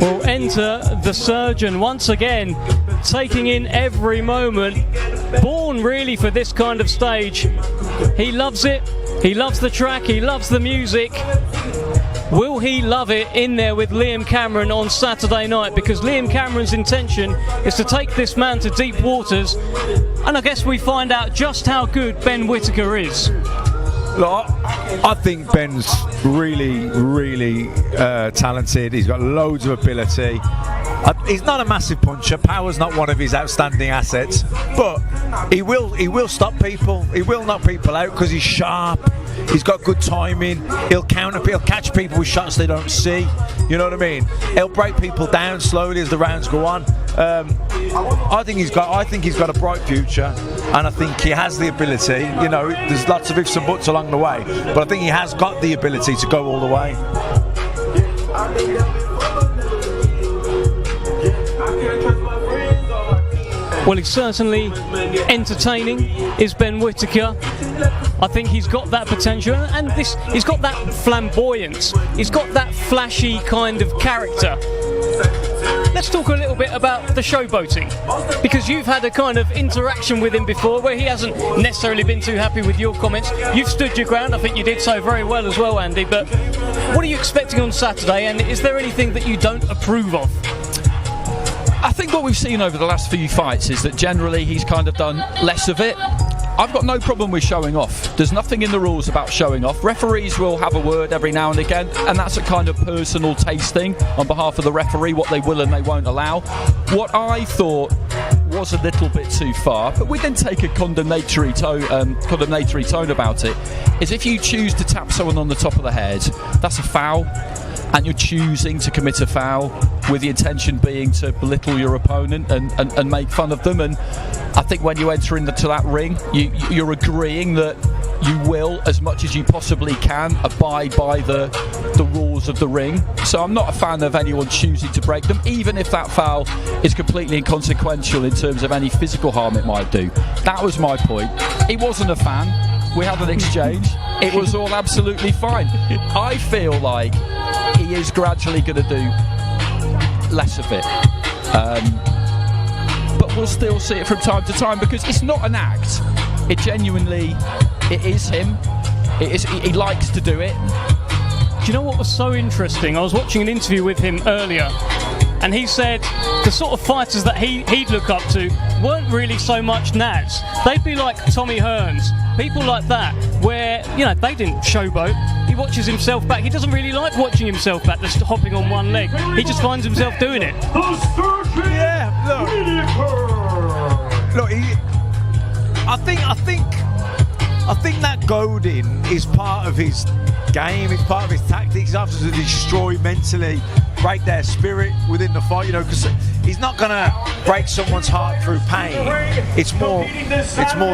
Will enter the Surgeon once again, taking in every moment. Born really for this kind of stage. He loves it. He loves the track. He loves the music. Will he love it in there with Liam Cameron on Saturday night? Because Liam Cameron's intention is to take this man to deep waters, and I guess we find out just how good Ben Whitaker is. Look, I think Ben's really talented. He's got loads of ability. He's not a massive puncher. Power's not one of his outstanding assets, but he will stop people. He will knock people out because he's sharp. He's got good timing. He'll catch people with shots they don't see. You know what I mean? He'll break people down slowly as the rounds go on. I think he's got a bright future, and I think he has the ability. You know, there's lots of ifs and buts along the way, but I think he has got the ability to go all the way. Well, he's certainly entertaining, is Ben Whitaker. I think he's got that potential, and he's got that flamboyance. He's got that flashy kind of character. Let's talk a little bit about the showboating, because you've had a kind of interaction with him before where he hasn't necessarily been too happy with your comments. You've stood your ground. I think you did so very well as well, Andy. But what are you expecting on Saturday, and is there anything that you don't approve of? I think what we've seen over the last few fights is that generally he's kind of done less of it. I've got no problem with showing off. There's nothing in the rules about showing off. Referees will have a word every now and again, and that's a kind of personal taste thing on behalf of the referee, what they will and they won't allow. What I thought was a little bit too far, but we didn't take a condemnatory tone about it, is if you choose to tap someone on the top of the head, that's a foul. And you're choosing to commit a foul with the intention being to belittle your opponent and make fun of them. And I think when you enter into that ring, you're agreeing that you will, as much as you possibly can, abide by the rules of the ring. So I'm not a fan of anyone choosing to break them, even if that foul is completely inconsequential in terms of any physical harm it might do. That was my point. He wasn't a fan. We had an exchange. It was all absolutely fine. I feel like he is gradually going to do less of it. But we'll still see it from time to time, because it's not an act. It is him. He likes to do it. Do you know what was so interesting? I was watching an interview with him earlier, and he said the sort of fighters that he'd look up to weren't really so much nads. They'd be like Tommy Hearns, people like that, where, you know, they didn't showboat. He watches himself back. He doesn't really like watching himself back, just hopping on one leg. He just finds himself doing it. Yeah, look, I think that goading is part of his game. It's part of his tactics. He has to destroy mentally, break their spirit within the fight. You know, because he's not going to break someone's heart through pain. It's more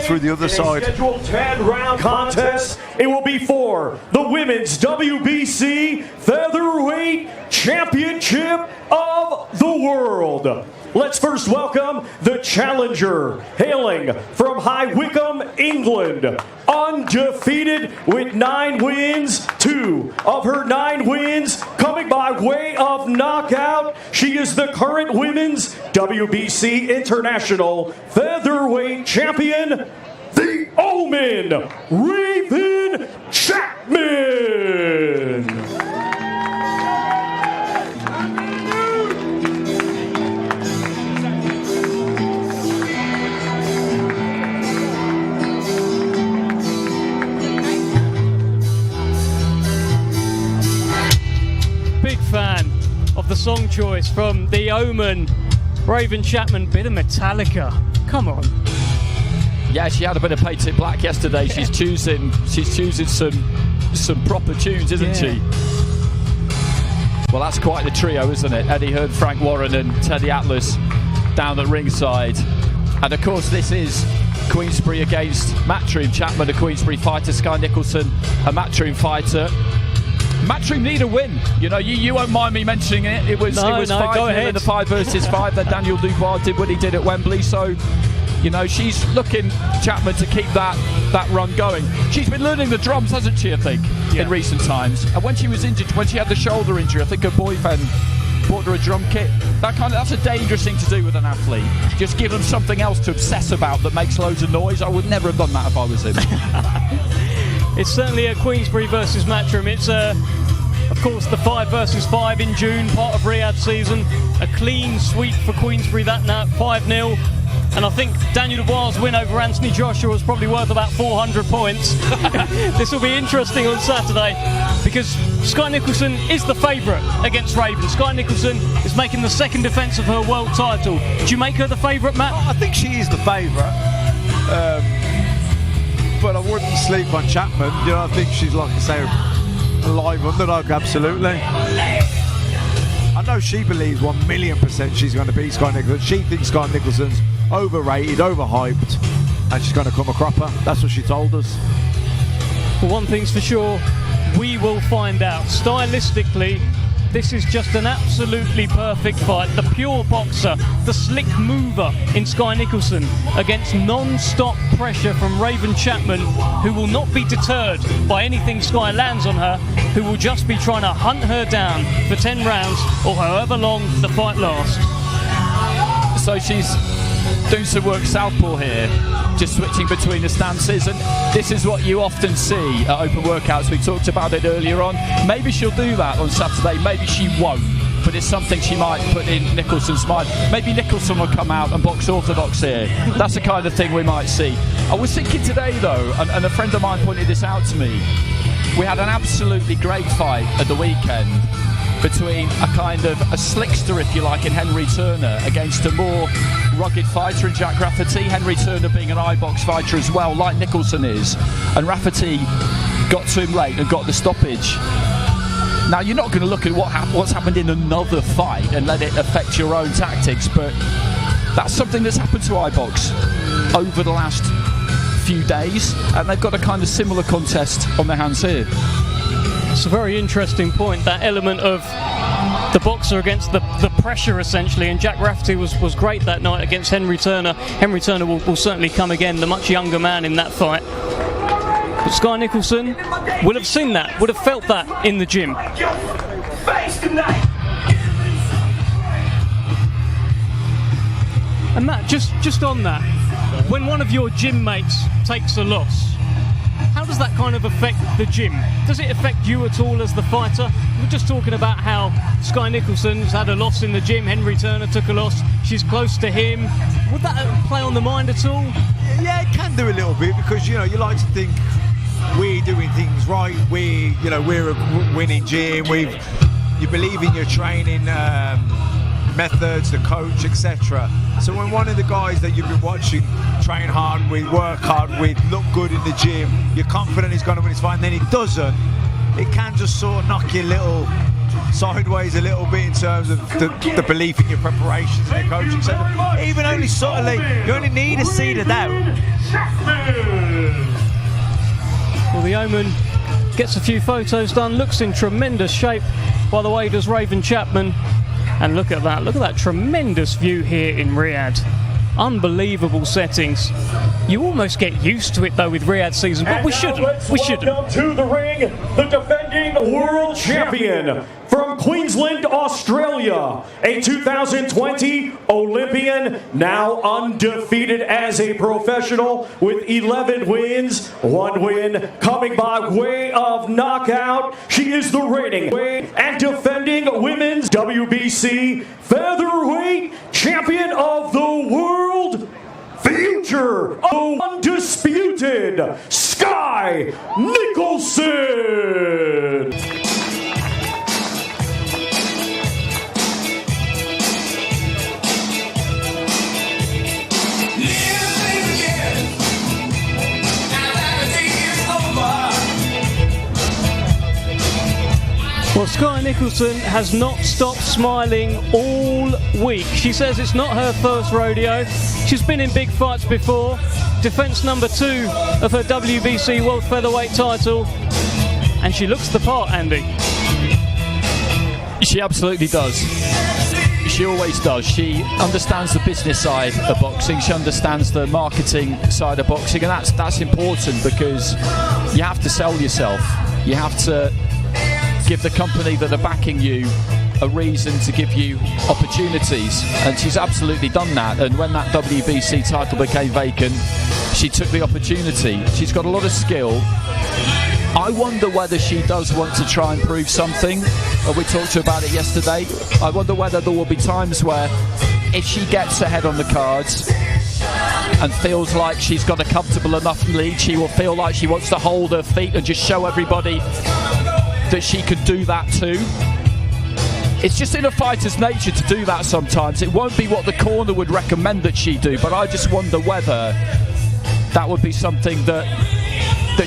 through the other side. Scheduled 10-round contest. It will be for the Women's WBC Featherweight Championship of the World. Let's first welcome the challenger, hailing from High Wycombe, England, undefeated with 9 wins, 2 of her 9 wins coming by way of knockout. She is the current Women's WBC International Featherweight Champion, the Omen, Raven Chapman. Big fan of the song choice from the Omen, Raven Chapman. Bit of Metallica, come on. Yeah, she had a bit of Paint It Black yesterday. She's choosing some proper tunes, isn't she? Well, that's quite the trio, isn't it? Eddie Hearn, Frank Warren and Teddy Atlas down at ringside. And of course this is Queensberry against Matchroom. Chapman, a Queensberry fighter, Sky Nicholson, a Matchroom fighter. Matchroom need a win. You know, you won't mind me mentioning it. It was 5-0 in the 5 versus 5 that Daniel Dubois did what he did at Wembley. So, you know, she's looking, Chapman, to keep that run going. She's been learning the drums, hasn't she, I think, in recent times. And when she was injured, when she had the shoulder injury, I think her boyfriend bought her a drum kit. That's a dangerous thing to do with an athlete. Just give them something else to obsess about that makes loads of noise. I would never have done that if I was him. It's certainly a Queensberry versus Matchroom. It's a Of course, the 5 versus 5 in June, part of Riyadh season. A clean sweep for Queensberry that night, 5-0. And I think Daniel Dubois' win over Anthony Joshua was probably worth about 400 points. This will be interesting on Saturday because Sky Nicholson is the favourite against Raven. Sky Nicholson is making the second defence of her world title. Do you make her the favourite, Matt? I think she is the favourite. But I wouldn't sleep on Chapman. You know, I think she's, like I say, a live underdog, absolutely. I know she believes 1,000,000% she's going to beat Sky Nicholson. She thinks Sky Nicholson's overrated, overhyped, and she's going to come a cropper. That's what she told us. Well, one thing's for sure, we will find out. Stylistically, this is just an absolutely perfect fight. The pure boxer, the slick mover in Sky Nicholson against non-stop pressure from Raven Chapman, who will not be deterred by anything Sky lands on her, who will just be trying to hunt her down for 10 rounds or however long the fight lasts. So she's doing some work southpaw here, just switching between the stances, and this is what you often see at open workouts. We talked about it earlier on. Maybe she'll do that on Saturday, maybe she won't, but it's something she might put in Nicholson's mind. Maybe Nicholson will come out and box orthodox here. That's the kind of thing we might see. I was thinking today though, and a friend of mine pointed this out to me, we had an absolutely great fight at the weekend between a kind of a slickster, if you like, in Henry Turner against a more rugged fighter in Jack Rafferty. Henry Turner being an eye-box fighter as well, like Nicholson is. And Rafferty got to him late and got the stoppage. Now, you're not going to look at what's happened in another fight and let it affect your own tactics, but that's something that's happened to eye-box over the last few days, and they've got a kind of similar contest on their hands here. It's a very interesting point, that element of the boxer against the pressure, essentially, and Jack Rafferty was great that night against Henry Turner. Henry Turner will certainly come again, the much younger man in that fight. But Sky Nicholson would have seen that, would have felt that in the gym. And Matt, just on that, when one of your gym mates takes a loss, how does that kind of affect the gym? Does it affect you at all as the fighter? We're just talking about how Sky Nicholson's had a loss in the gym, Henry Turner took a loss, she's close to him. Would that play on the mind at all? Yeah, it can do a little bit, because, you know, you like to think we're doing things right, we're a winning gym, you believe in your training methods, the coach, etc. So when one of the guys that you've been watching train hard with, work hard with, look good in the gym, you're confident he's going to win his fight, and then he doesn't, it can just sort of knock you a little sideways a little bit in terms of the belief in your preparations and your coaching. So even only subtly, you only need a seed of doubt. Well, the Oman gets a few photos done, looks in tremendous shape. By the way, does Raven Chapman. And look at that tremendous view here in Riyadh. Unbelievable settings. You almost get used to it though with Riyadh season, but we shouldn't. Welcome to the ring, the defending world champion from Queensland, Australia, a 2020 Olympian, now undefeated as a professional with 11 wins, 1 win coming by way of knockout. She is the reigning and defending women's WBC featherweight champion of the world, future undisputed Sky Nicholson. Well, Sky Nicholson has not stopped smiling all week. She says it's not her first rodeo. She's been in big fights before. Defence number 2 of her WBC World Featherweight title. And she looks the part, Andy. She absolutely does. She always does. She understands the business side of boxing. She understands the marketing side of boxing. And that's important, because you have to sell yourself. You have to give the company that are backing you a reason to give you opportunities, and she's absolutely done that. And when that WBC title became vacant, she took the opportunity. She's got a lot of skill. I wonder whether she does want to try and prove something. We talked about it yesterday. I wonder whether there will be times where if she gets ahead on the cards and feels like she's got a comfortable enough lead, she will feel like she wants to hold her feet and just show everybody that she can do that too. It's just in a fighter's nature to do that sometimes. It won't be what the corner would recommend that she do, but I just wonder whether that would be something that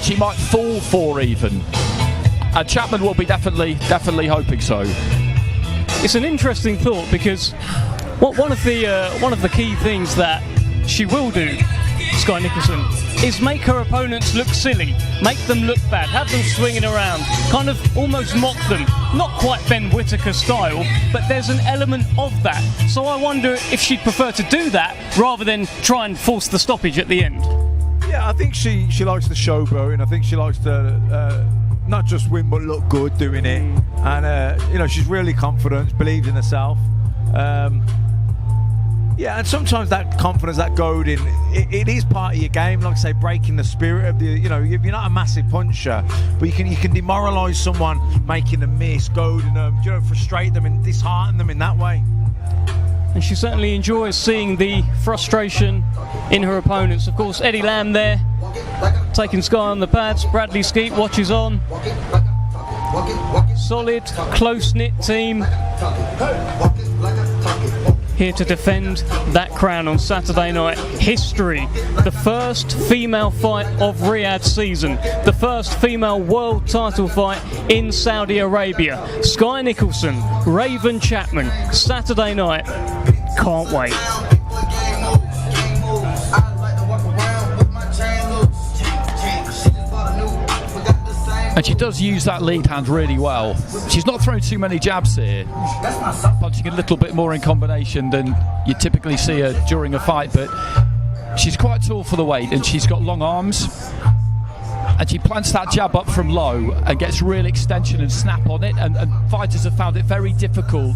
she might fall for even. And Chapman will be definitely hoping so. It's an interesting thought, because one of the key things that she will do, Sky Nicholson, is make her opponents look silly, make them look bad, have them swinging around, kind of almost mock them. Not quite Ben Whitaker style, but there's an element of that. So I wonder if she'd prefer to do that rather than try and force the stoppage at the end. Yeah, I think she likes the showboating. I think she likes to not just win but look good doing it. And she's really confident, believes in herself. Yeah, and sometimes that confidence, that goading, it is part of your game. Like I say, breaking the spirit of the. You're not a massive puncher, but you can demoralise someone, making them miss, goading them, frustrate them and dishearten them in that way. And she certainly enjoys seeing the frustration in her opponents. Of course, Eddie Lamb there, taking Sky on the pads. Bradley Skeet watches on. Solid, close-knit team here to defend that crown on Saturday night. History. The first female fight of Riyadh season. The first female world title fight in Saudi Arabia. Sky Nicholson, Raven Chapman, Saturday night. Can't wait. And she does use that lead hand really well. She's not thrown too many jabs here, punching a little bit more in combination than you typically see her during a fight, but she's quite tall for the weight and she's got long arms, and she plants that jab up from low and gets real extension and snap on it, and fighters have found it very difficult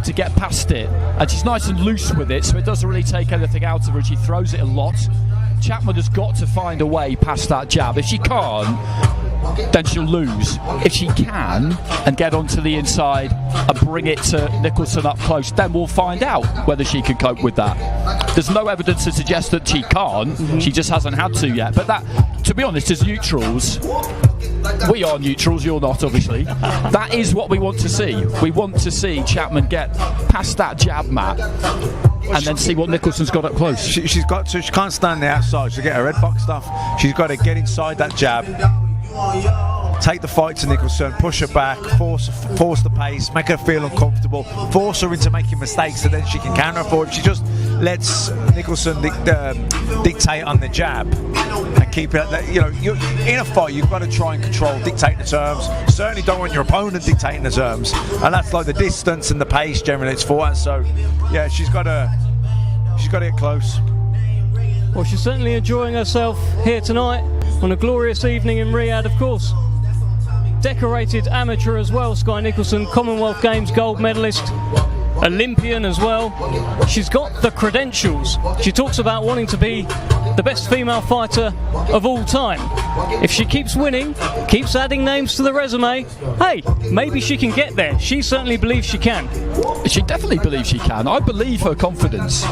to get past it, and she's nice and loose with it, so it doesn't really take anything out of her. She throws it a lot. Chapman has got to find a way past that jab. If she can't, then she'll lose. If she can and get onto the inside and bring it to Nicholson up close, then we'll find out whether she can cope with that. There's no evidence to suggest that she can't. She just hasn't had to yet. But that, to be honest, as neutrals, we are neutrals, you're not obviously, that is what we want to see. We want to see Chapman get past that jab mat and then see what Nicholson's got up close. She can't stand the outside. She'll get her head boxed off. She's got to get inside that jab, take the fight to Nicholson, push her back, force the pace, make her feel uncomfortable, force her into making mistakes so then she can counter for it. She just lets Nicholson dictate on the jab and keep it. You're in a fight, you've got to try and dictate the terms. Certainly don't want your opponent dictating the terms, and that's like the distance and the pace generally it's for. And so, yeah, she's got to get close. Well, she's certainly enjoying herself here tonight on a glorious evening in Riyadh, of course. Decorated amateur as well, Sky Nicholson, Commonwealth Games gold medalist, Olympian as well. She's got the credentials. She talks about wanting to be the best female fighter of all time. If she keeps winning, keeps adding names to the resume, hey, maybe she can get there. She certainly believes she can. She definitely believes she can. I believe her confidence.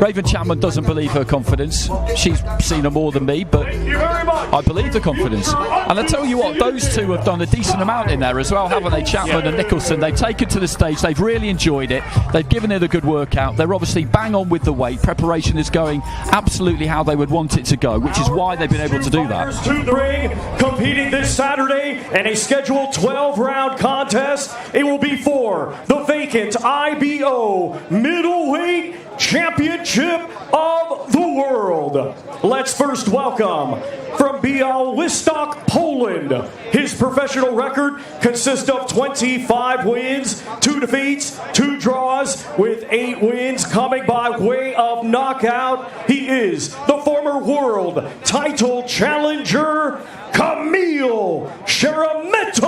Raven Chapman doesn't believe her confidence. She's seen her more than me, but I believe the confidence. And I tell you what, those two have done a decent amount in there as well, haven't they? Chapman and Nicholson. They've taken to the stage. They've really enjoyed it. They've given it a good workout. They're obviously bang on with the weight. Preparation is going absolutely how they would want it to go, which is why they've been able to do that. To the ring, competing this Saturday in a scheduled 12-round contest. It will be for the vacant IBO Middleweight Championship of the World. Let's first welcome from Białystok, Poland. His professional record consists of 25 wins, 2 defeats, 2 draws, with 8 wins coming by way of knockout. He is the former world title challenger, Kamil Szeremeta.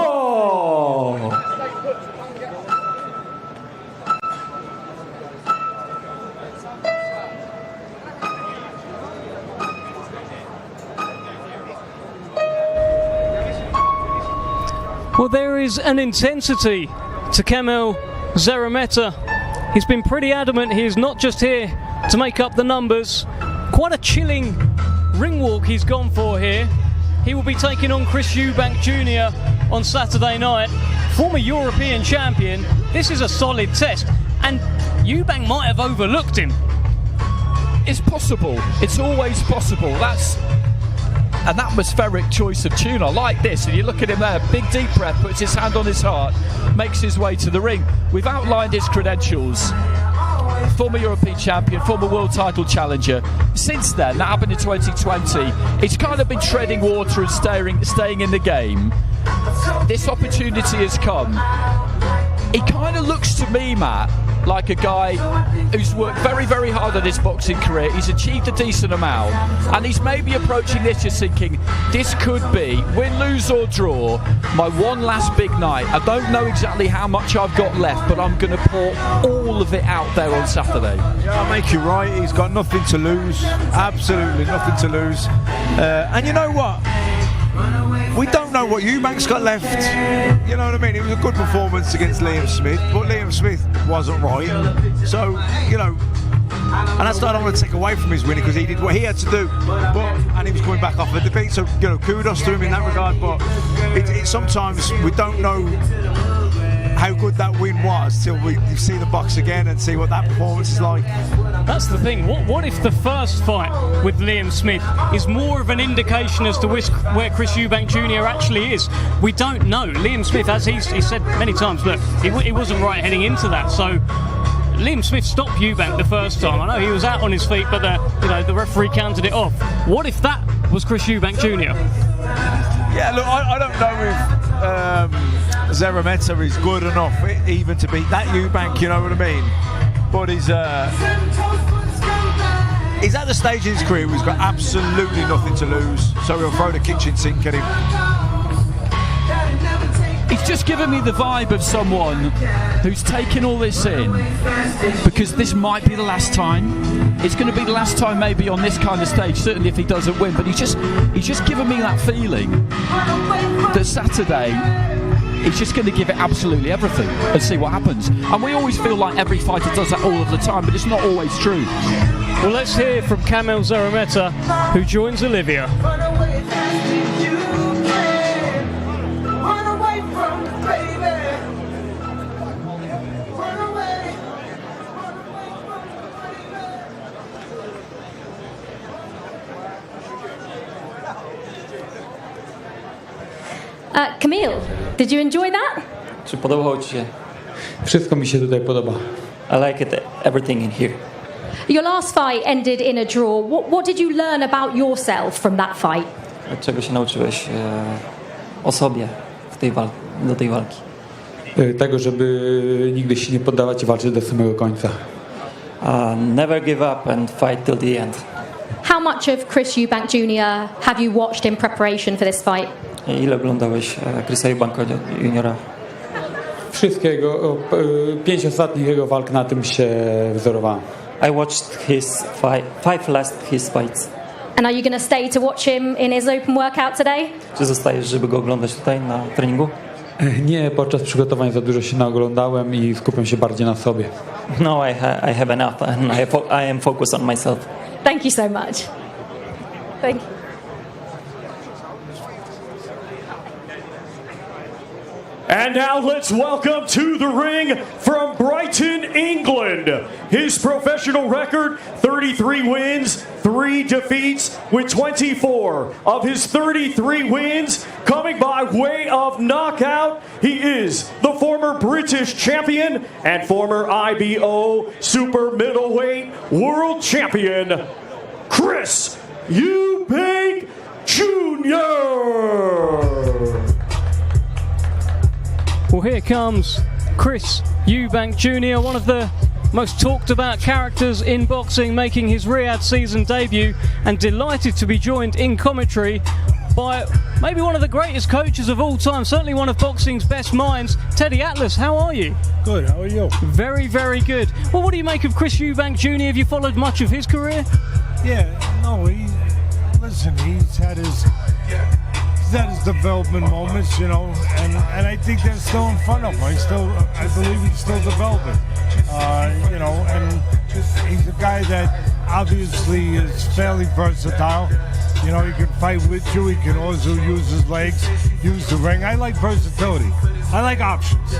Well, there is an intensity to Kamil Szeremeta. He's been pretty adamant he is not just here to make up the numbers. Quite a chilling ring walk he's gone for here. He will be taking on Chris Eubank Jr. on Saturday night. Former European champion. This is a solid test, and Eubank might have overlooked him. It's possible. It's always possible. That's an atmospheric choice of tune. I like this. And you look at him there, big deep breath, puts his hand on his heart, makes his way to the ring. We've outlined his credentials. Former European champion, former world title challenger. Since then, that happened in 2020. He's kind of been treading water and staying in the game. This opportunity has come. He kind of looks to me, Matt, like a guy who's worked very, very hard on his boxing career. He's achieved a decent amount, and he's maybe approaching this just thinking, this could be, win, lose or draw, my one last big night. I don't know exactly how much I've got left, but I'm going to pour all of it out there on Saturday. Yeah, I'll make you right. He's got nothing to lose. Absolutely nothing to lose. And you know what? We don't know what Eubank's got left. You know what I mean? It was a good performance against Liam Smith, but Liam Smith wasn't right. So, you know, and that's not I don't want to take away from his winning because he did what he had to do. And he was coming back off a defeat. So, you know, kudos to him in that regard. But sometimes we don't know how good that win was till we see the box again and see what that performance is like. That's the thing. What if the first fight with Liam Smith is more of an indication as to where Chris Eubank Jr. actually is? We don't know. Liam Smith, as he said many times, look, he wasn't right heading into that. So Liam Smith stopped Eubank the first time. I know he was out on his feet, but the referee counted it off. What if that was Chris Eubank Jr.? Yeah, look, I don't know if Szeremeta is good enough even to beat that Eubank, you know what I mean? But he's at the stage in his career where he's got absolutely nothing to lose, so he'll throw the kitchen sink at him. He's just given me the vibe of someone who's taken all this in because this might be the last time. It's going to be the last time maybe on this kind of stage, certainly if he doesn't win, but he's just given me that feeling that Saturday he's just going to give it absolutely everything and see what happens. And we always feel like every fighter does that all of the time, but it's not always true. Well, let's hear from Kamil Szeremeta, who joins Olivia. Kamil, did you enjoy that? Czy podobało Ci się? Wszystko mi się tutaj podoba. I like it, everything in here. Your last fight ended in a draw. What did you learn about yourself from that fight? Czego się nauczyłeś o sobie do tej walki? Tego, żeby nigdy się nie poddawać i walczyć do samego końca. Never give up and fight till the end. How much of Chris Eubank Jr. have you watched in preparation for this fight? Ile oglądałeś Chrisa Eubanka Juniora? Wszystkiego, 5 ostatnich jego walk na tym się wzorowałem. I watched his five last his fights. And are you going to stay to watch him in his open workout today? Czy zostajesz, żeby go oglądać tutaj na treningu? Nie, podczas przygotowań za dużo się naoglądałem i skupiam się bardziej na sobie. No, I have enough and I am focused on myself. Thank you so much. Thank you. And now let's welcome to the ring from Brighton, England. His professional record, 33 wins, 3 defeats, with 24 of his 33 wins coming by way of knockout. He is the former British champion and former IBO super middleweight world champion, Chris Eubank Jr. Well, here comes Chris Eubank Jr., one of the most talked about characters in boxing, making his Riyadh season debut, and delighted to be joined in commentary by maybe one of the greatest coaches of all time, certainly one of boxing's best minds, Teddy Atlas. How are you? Good, how are you? Very, very good. Well, what do you make of Chris Eubank Jr.? Have you followed much of his career? Yeah, no, he's had his he's at his development moments, you know, and I think they're still in front of him. I believe he's still developing, you know, and he's a guy that obviously is fairly versatile. You know, he can fight with you. He can also use his legs, use the ring. I like versatility. I like options.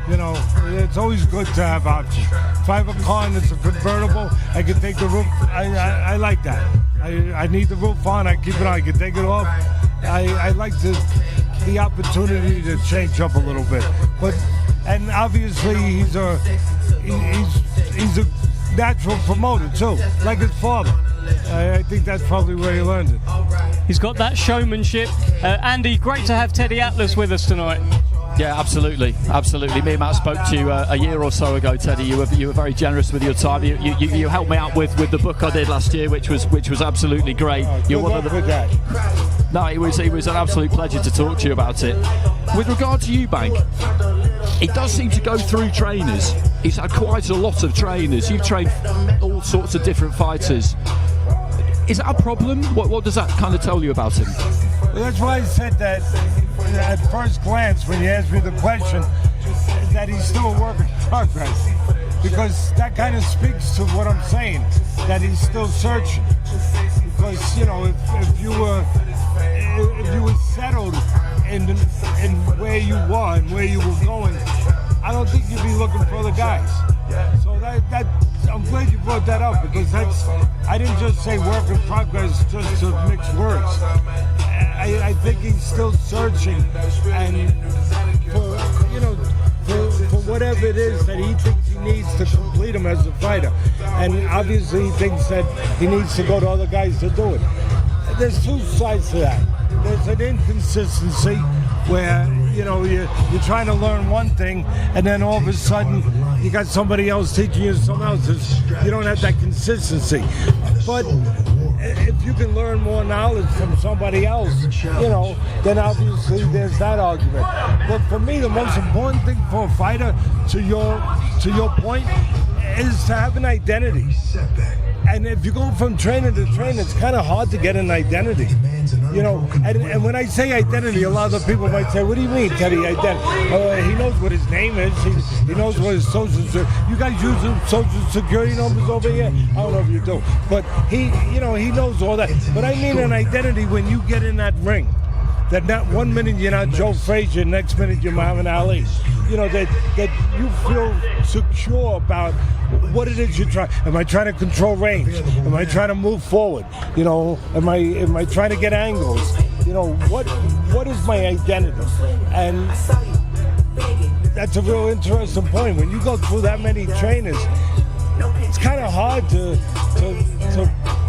You know, it's always good to have options. If I have a car and it's a convertible, I can take the roof. I like that. I need the roof on. I keep it on. I can take it off. I like the opportunity to change up a little bit. And obviously he's a natural promoter too, like his father. I think that's probably where he learned it. He's got that showmanship. Andy, great to have Teddy Atlas with us tonight. Yeah, absolutely. Me and Matt spoke to you a year or so ago, Teddy. You were very generous with your time. You helped me out with the book I did last year, which was absolutely great. Good luck with that. No, it was an absolute pleasure to talk to you about it. With regard to Eubank, he does seem to go through trainers. He's had quite a lot of trainers. You've trained all sorts of different fighters. Is that a problem? What does that kind of tell you about him? Well, that's why I said that at first glance when you asked me the question, that he's still a work in progress. Because that kind of speaks to what I'm saying, that he's still searching. Because, you know, if you were settled in where you were and where you were going, I don't think you'd be looking for other guys. So that I'm glad you brought that up, because I didn't just say work in progress just to mix words. I think he's still searching, and for whatever it is that he thinks he needs to complete him as a fighter. And obviously he thinks that he needs to go to other guys to do it. There's two sides to that. There's an inconsistency where, you know, you're trying to learn one thing, and then all of a sudden you got somebody else teaching you something else. You don't have that consistency. But if you can learn more knowledge from somebody else, you know, then obviously there's that argument. But for me, the most important thing for a fighter, to your point, is to have an identity. And if you go from trainer to trainer, it's kind of hard to get an identity. You know, and when I say identity, a lot of people might say, what do you mean, Teddy, identity? He knows what his name is. He knows what his social security. You guys use social security numbers over here? I don't know if you do. But he knows all that. But I mean an identity when you get in that ring. That not 1 minute you're not Joe Frazier, next minute you're Muhammad Ali. You know, that you feel secure about what it is you're trying. Am I trying to control range? Am I trying to move forward? You know, am I trying to get angles? You know, what is my identity? And that's a real interesting point. When you go through that many trainers, it's kind of hard to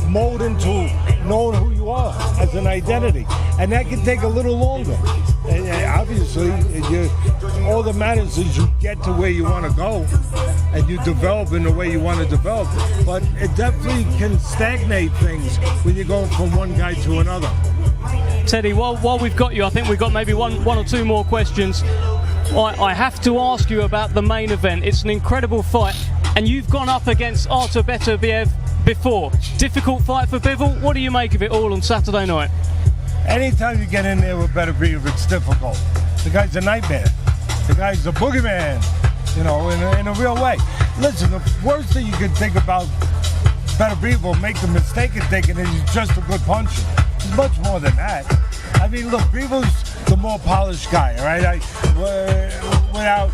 mold into knowing who you are as an identity, and that can take a little longer. And obviously, all that matters is you get to where you want to go, and you develop in the way you want to develop. But it definitely can stagnate things when you're going from one guy to another. Teddy, while we've got you, I think we've got maybe one or two more questions. I have to ask you about the main event. It's an incredible fight, and you've gone up against Artur Beterbiev before. Difficult fight for Bivol. What do you make of it all on Saturday night? Anytime you get in there with Beterbiev, it's difficult. The guy's a nightmare. The guy's a boogeyman, you know, in a real way. Listen, the worst thing you can think about Beterbiev, make the mistake of thinking that he's just a good puncher. He's much more than that. I mean, look, Bivol's the more polished guy, right? Without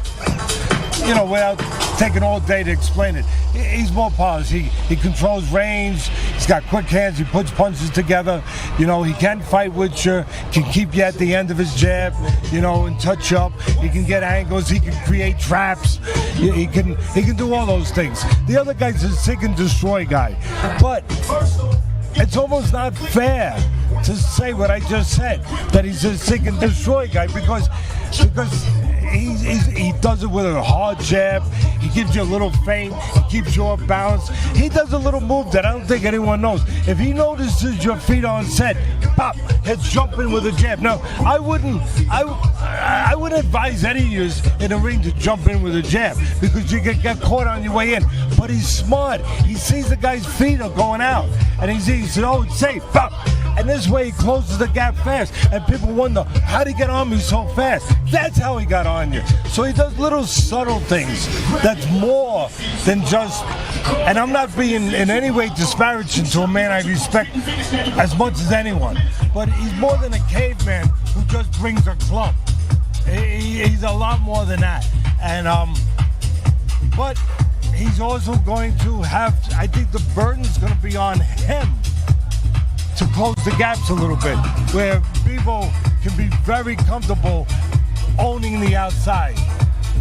taking all day to explain it. He's more polished. He controls range. He's got quick hands. He puts punches together. You know, he can fight with you. Can keep you at the end of his jab. You know, and touch up. He can get angles. He can create traps. He can do all those things. The other guy's a seek and destroy guy. But it's almost not fair to say what I just said, that he's a seek and destroy guy, because he does it with a hard jab. He gives you a little feint. He keeps you off balance. He does a little move that I don't think anyone knows. If he notices your feet on set, pop, he'll jump in with a jab. Now, I wouldn't advise any of you in the ring to jump in with a jab, because you get caught on your way in. But he's smart. He sees the guy's feet are going out, and he says, oh, it's safe. Pop. And this way he closes the gap fast. And people wonder, how'd he get on me so fast? That's how he got on you. So he does little subtle things that's more than just, and I'm not being in any way disparaging to a man I respect as much as anyone, but he's more than a caveman who just brings a club. He's a lot more than that. And but he's also going to have, I think the burden's going to be on him to close the gaps a little bit, where Bivol can be very comfortable owning the outside.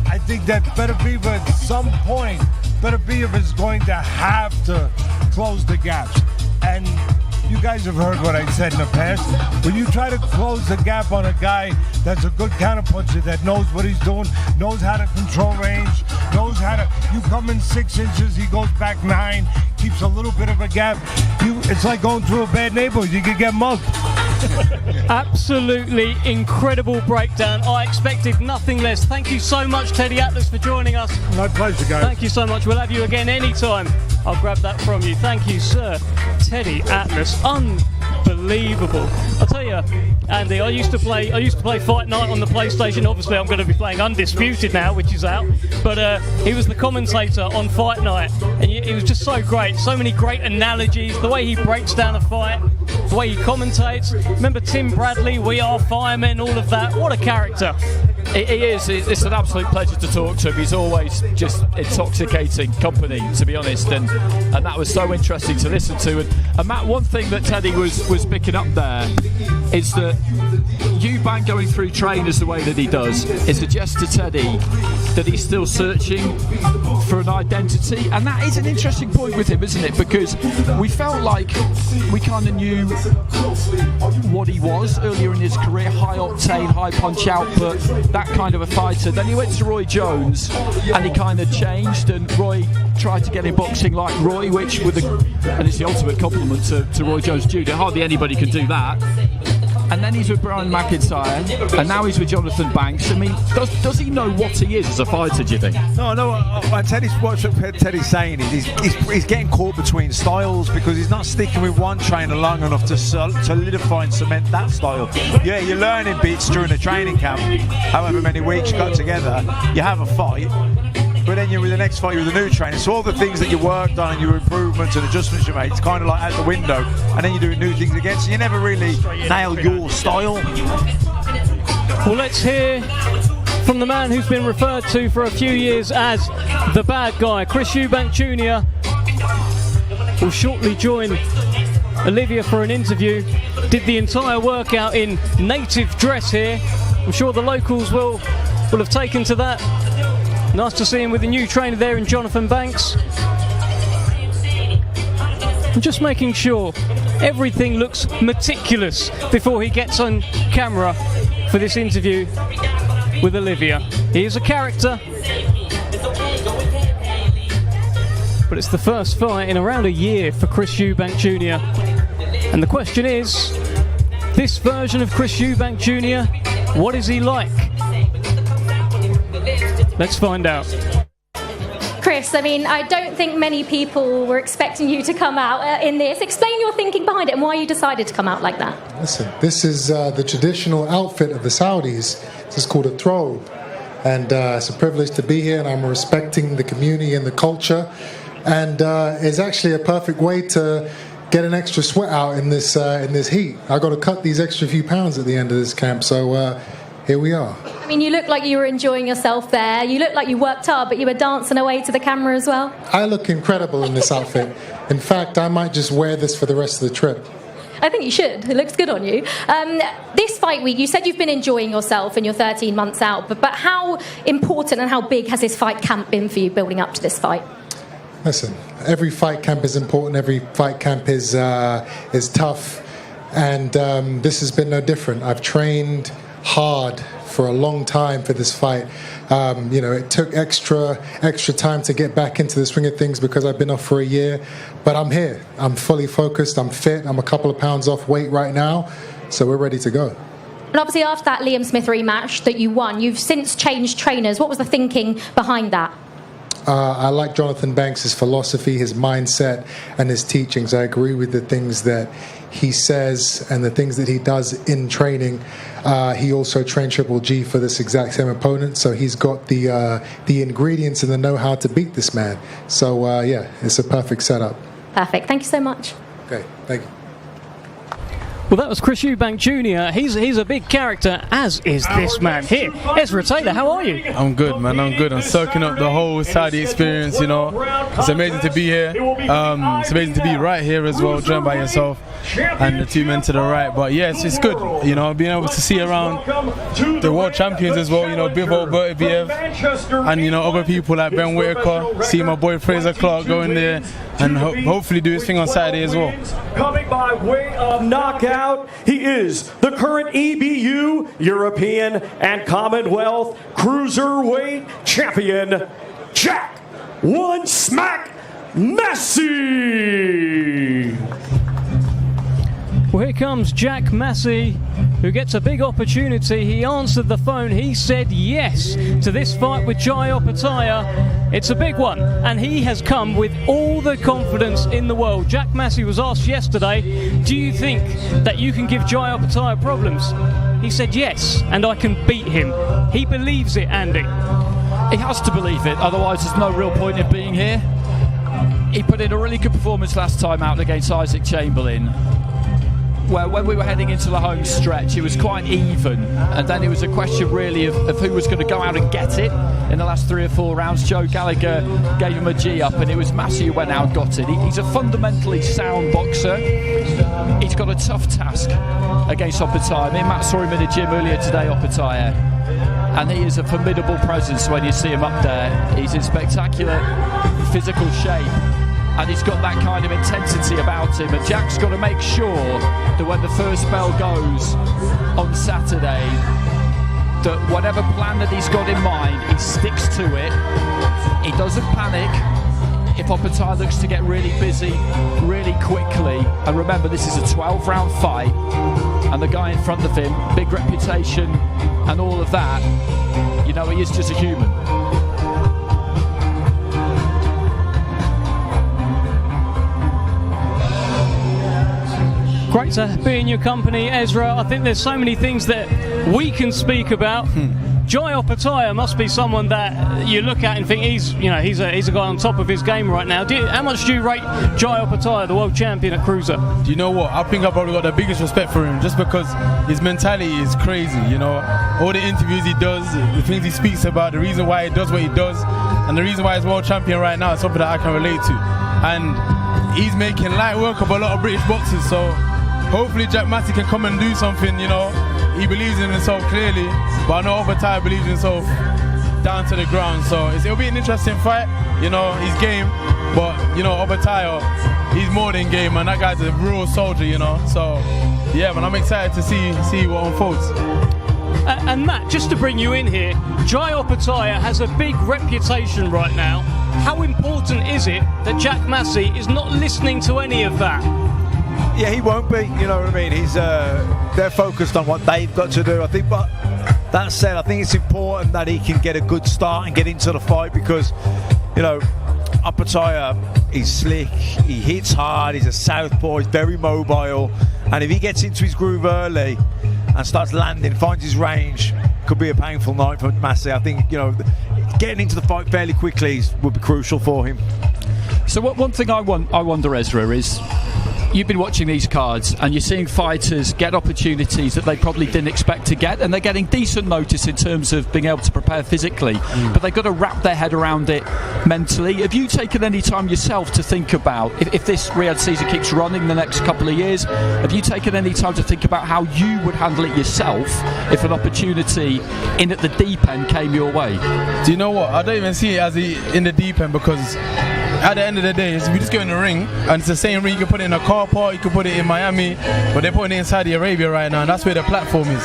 I think that Beterbiev at some point, Beterbiev is going to have to close the gaps. And you guys have heard what I said in the past. When you try to close the gap on a guy that's a good counterpuncher, that knows what he's doing, knows how to control range, knows how to, you come in 6 inches, he goes back 9, keeps a little bit of a gap. It's like going through a bad neighborhood. You could get mugged. Absolutely incredible breakdown. I expected nothing less. Thank you so much, Teddy Atlas, for joining us. My pleasure, guys. Thank you so much. We'll have you again anytime. I'll grab that from you. Thank you, sir. Teddy Atlas. Unbelievable. I'll tell you, Andy, I used to play Fight Night on the PlayStation. Obviously, I'm going to be playing Undisputed now, which is out. But he was the commentator on Fight Night, and he was just so great. So many great analogies. The way he breaks down a fight, the way he commentates. Remember Tim Bradley, We Are Firemen, all of that. What a character. He is. It's an absolute pleasure to talk to him. He's always just intoxicating company, to be honest, and that was so interesting to listen to. And Matt, one thing that Teddy was picking up there is that Eubank going through trainers the way that he does, it suggests to Teddy that he's still searching for an identity, and that is an interesting point with him, isn't it? Because we felt like we kind of knew what he was earlier in his career, high octane, high punch output, that kind of a fighter. Then he went to Roy Jones and he kind of changed, and Roy tried to get him boxing like Roy, which and it's the ultimate compliment to Roy Jones Jr. Hardly anybody can do that. And then he's with Brian McIntyre, and now he's with Jonathan Banks. I mean, does he know what he is as a fighter, do you think? No. What Teddy's saying is he's getting caught between styles, because he's not sticking with one trainer long enough to solidify and cement that style. Yeah, you're learning bits during the training camp, however many weeks you got together, you have a fight. But then you're with the next fight, you're with a new trainer. So all the things that you worked on and your improvements and adjustments you made, it's kind of like out the window. And then you're doing new things again. So you never really nail your style. Well, let's hear from the man who's been referred to for a few years as the bad guy. Chris Eubank Jr. will shortly join Olivia for an interview. Did the entire workout in native dress here. I'm sure the locals will have taken to that. Nice to see him with the new trainer there in Jonathan Banks. I'm just making sure everything looks meticulous before he gets on camera for this interview with Olivia. He is a character, but it's the first fight in around a year for Chris Eubank Jr. And the question is, this version of Chris Eubank Jr., what is he like? Let's find out. Chris, I mean, I don't think many people were expecting you to come out in this. Explain your thinking behind it and why you decided to come out like that. Listen, this is the traditional outfit of the Saudis. This is called a throbe. And it's a privilege to be here, and I'm respecting the community and the culture. And it's actually a perfect way to get an extra sweat out in this heat. I got to cut these extra few pounds at the end of this camp, so here we are. I mean, you look like you were enjoying yourself there. You look like you worked hard, but you were dancing away to the camera as well. I look incredible in this outfit. In fact, I might just wear this for the rest of the trip. I think you should. It looks good on you. This fight week, you said you've been enjoying yourself in your 13 months out, but how important and how big has this fight camp been for you building up to this fight? Listen, every fight camp is important. Every fight camp is tough, and this has been no different. I've trained hard for a long time for this fight. It took extra time to get back into the swing of things because I've been off for a year, but I'm here. I'm fully focused. I'm fit. I'm a couple of pounds off weight right now, so we're ready to go. And obviously after that Liam Smith rematch that you won, you've since changed trainers. What was the thinking behind that? I like Jonathan Banks' philosophy, his mindset, and his teachings. I agree with the things that he says and the things that he does in training. He also trained Triple G for this exact same opponent, so he's got the ingredients and the know-how to beat this man. So, yeah, it's a perfect setup. Perfect. Thank you so much. Okay, thank you. Well, that was Chris Eubank Jr. He's a big character, as is this man here. Ezra Taylor, how are you? I'm good, man. I'm good. I'm soaking up the whole Saudi experience, you know. It's amazing to be here. It's amazing to be right here as well, joined by yourself and the two men to the right. But yes, it's good, you know, being able to see around the world champions as well, you know, Bivol Fabio and, you know, other people like Ben Whitaker. See my boy Frazer Clarke go in there and hopefully do his thing on Saturday as well. Coming by way of knockout, he is the current EBU, European and Commonwealth Cruiserweight Champion, Jack One Smack Massey. Well, here comes Jack Massey, who gets a big opportunity. He answered the phone. He said yes to this fight with Jai Opetaia. It's a big one, and he has come with all the confidence in the world. Jack Massey was asked yesterday, do you think that you can give Jai Opetaia problems? He said yes, and I can beat him. He believes it, Andy. He has to believe it, otherwise there's no real point in being here. He put in a really good performance last time out against Isaac Chamberlain, where when we were heading into the home stretch it was quite even, and then it was a question really of who was going to go out and get it in the last 3 or 4 rounds. Joe Gallagher gave him a G up and it was Massey who went out and got it. He's a fundamentally sound boxer. He's got a tough task against Opetaia. Me and Matt saw him in the gym earlier today, Opetaia, and he is a formidable presence when you see him up there. He's in spectacular physical shape, and he's got that kind of intensity about him, and Jack's got to make sure that when the first bell goes on Saturday, that whatever plan that he's got in mind, he sticks to it. He doesn't panic if Opetaia looks to get really busy really quickly. And remember, this is a 12-round fight, and the guy in front of him, big reputation and all of that, you know, he is just a human. Great to be in your company, Ezra. I think there's so many things that we can speak about. Jai Opetaia must be someone that you look at and think he's a guy on top of his game right now. How much do you rate Jai Opetaia, the world champion at Cruiser? Do you know what? I think I've probably got the biggest respect for him just because his mentality is crazy, you know. All the interviews he does, the things he speaks about, the reason why he does what he does, and the reason why he's world champion right now is something that I can relate to. And he's making light work of a lot of British boxers, so hopefully Jack Massey can come and do something, you know. He believes in himself clearly, but I know Opetaia believes in himself down to the ground. So it'll be an interesting fight, you know, he's game, but, you know, Opetaia, he's more than game, man. That guy's a real soldier, you know. So, yeah, man, I'm excited to see what unfolds. And Matt, just to bring you in here, Jai Opetaia has a big reputation right now. How important is it that Jack Massey is not listening to any of that? Yeah, he won't be, you know what I mean? He's they're focused on what they've got to do, I think. But that said, I think it's important that he can get a good start and get into the fight because, you know, Opetaia, he's slick, he hits hard, he's a southpaw, he's very mobile, and if he gets into his groove early and starts landing, finds his range, could be a painful night for Massey. I think, you know, getting into the fight fairly quickly would be crucial for him. So one thing I wonder, Ezra, is you've been watching these cards and you're seeing fighters get opportunities that they probably didn't expect to get, and they're getting decent notice in terms of being able to prepare physically, but they've got to wrap their head around it mentally. Have you taken any time yourself to think about, if this Riyadh season keeps running the next couple of years, have you taken any time to think about how you would handle it yourself if an opportunity in at the deep end came your way? Do you know what? I don't even see it as in the deep end because at the end of the day, we just go in the ring, and it's the same ring. You can put it in a car park, you can put it in Miami, but they're putting it in Saudi Arabia right now, and that's where the platform is.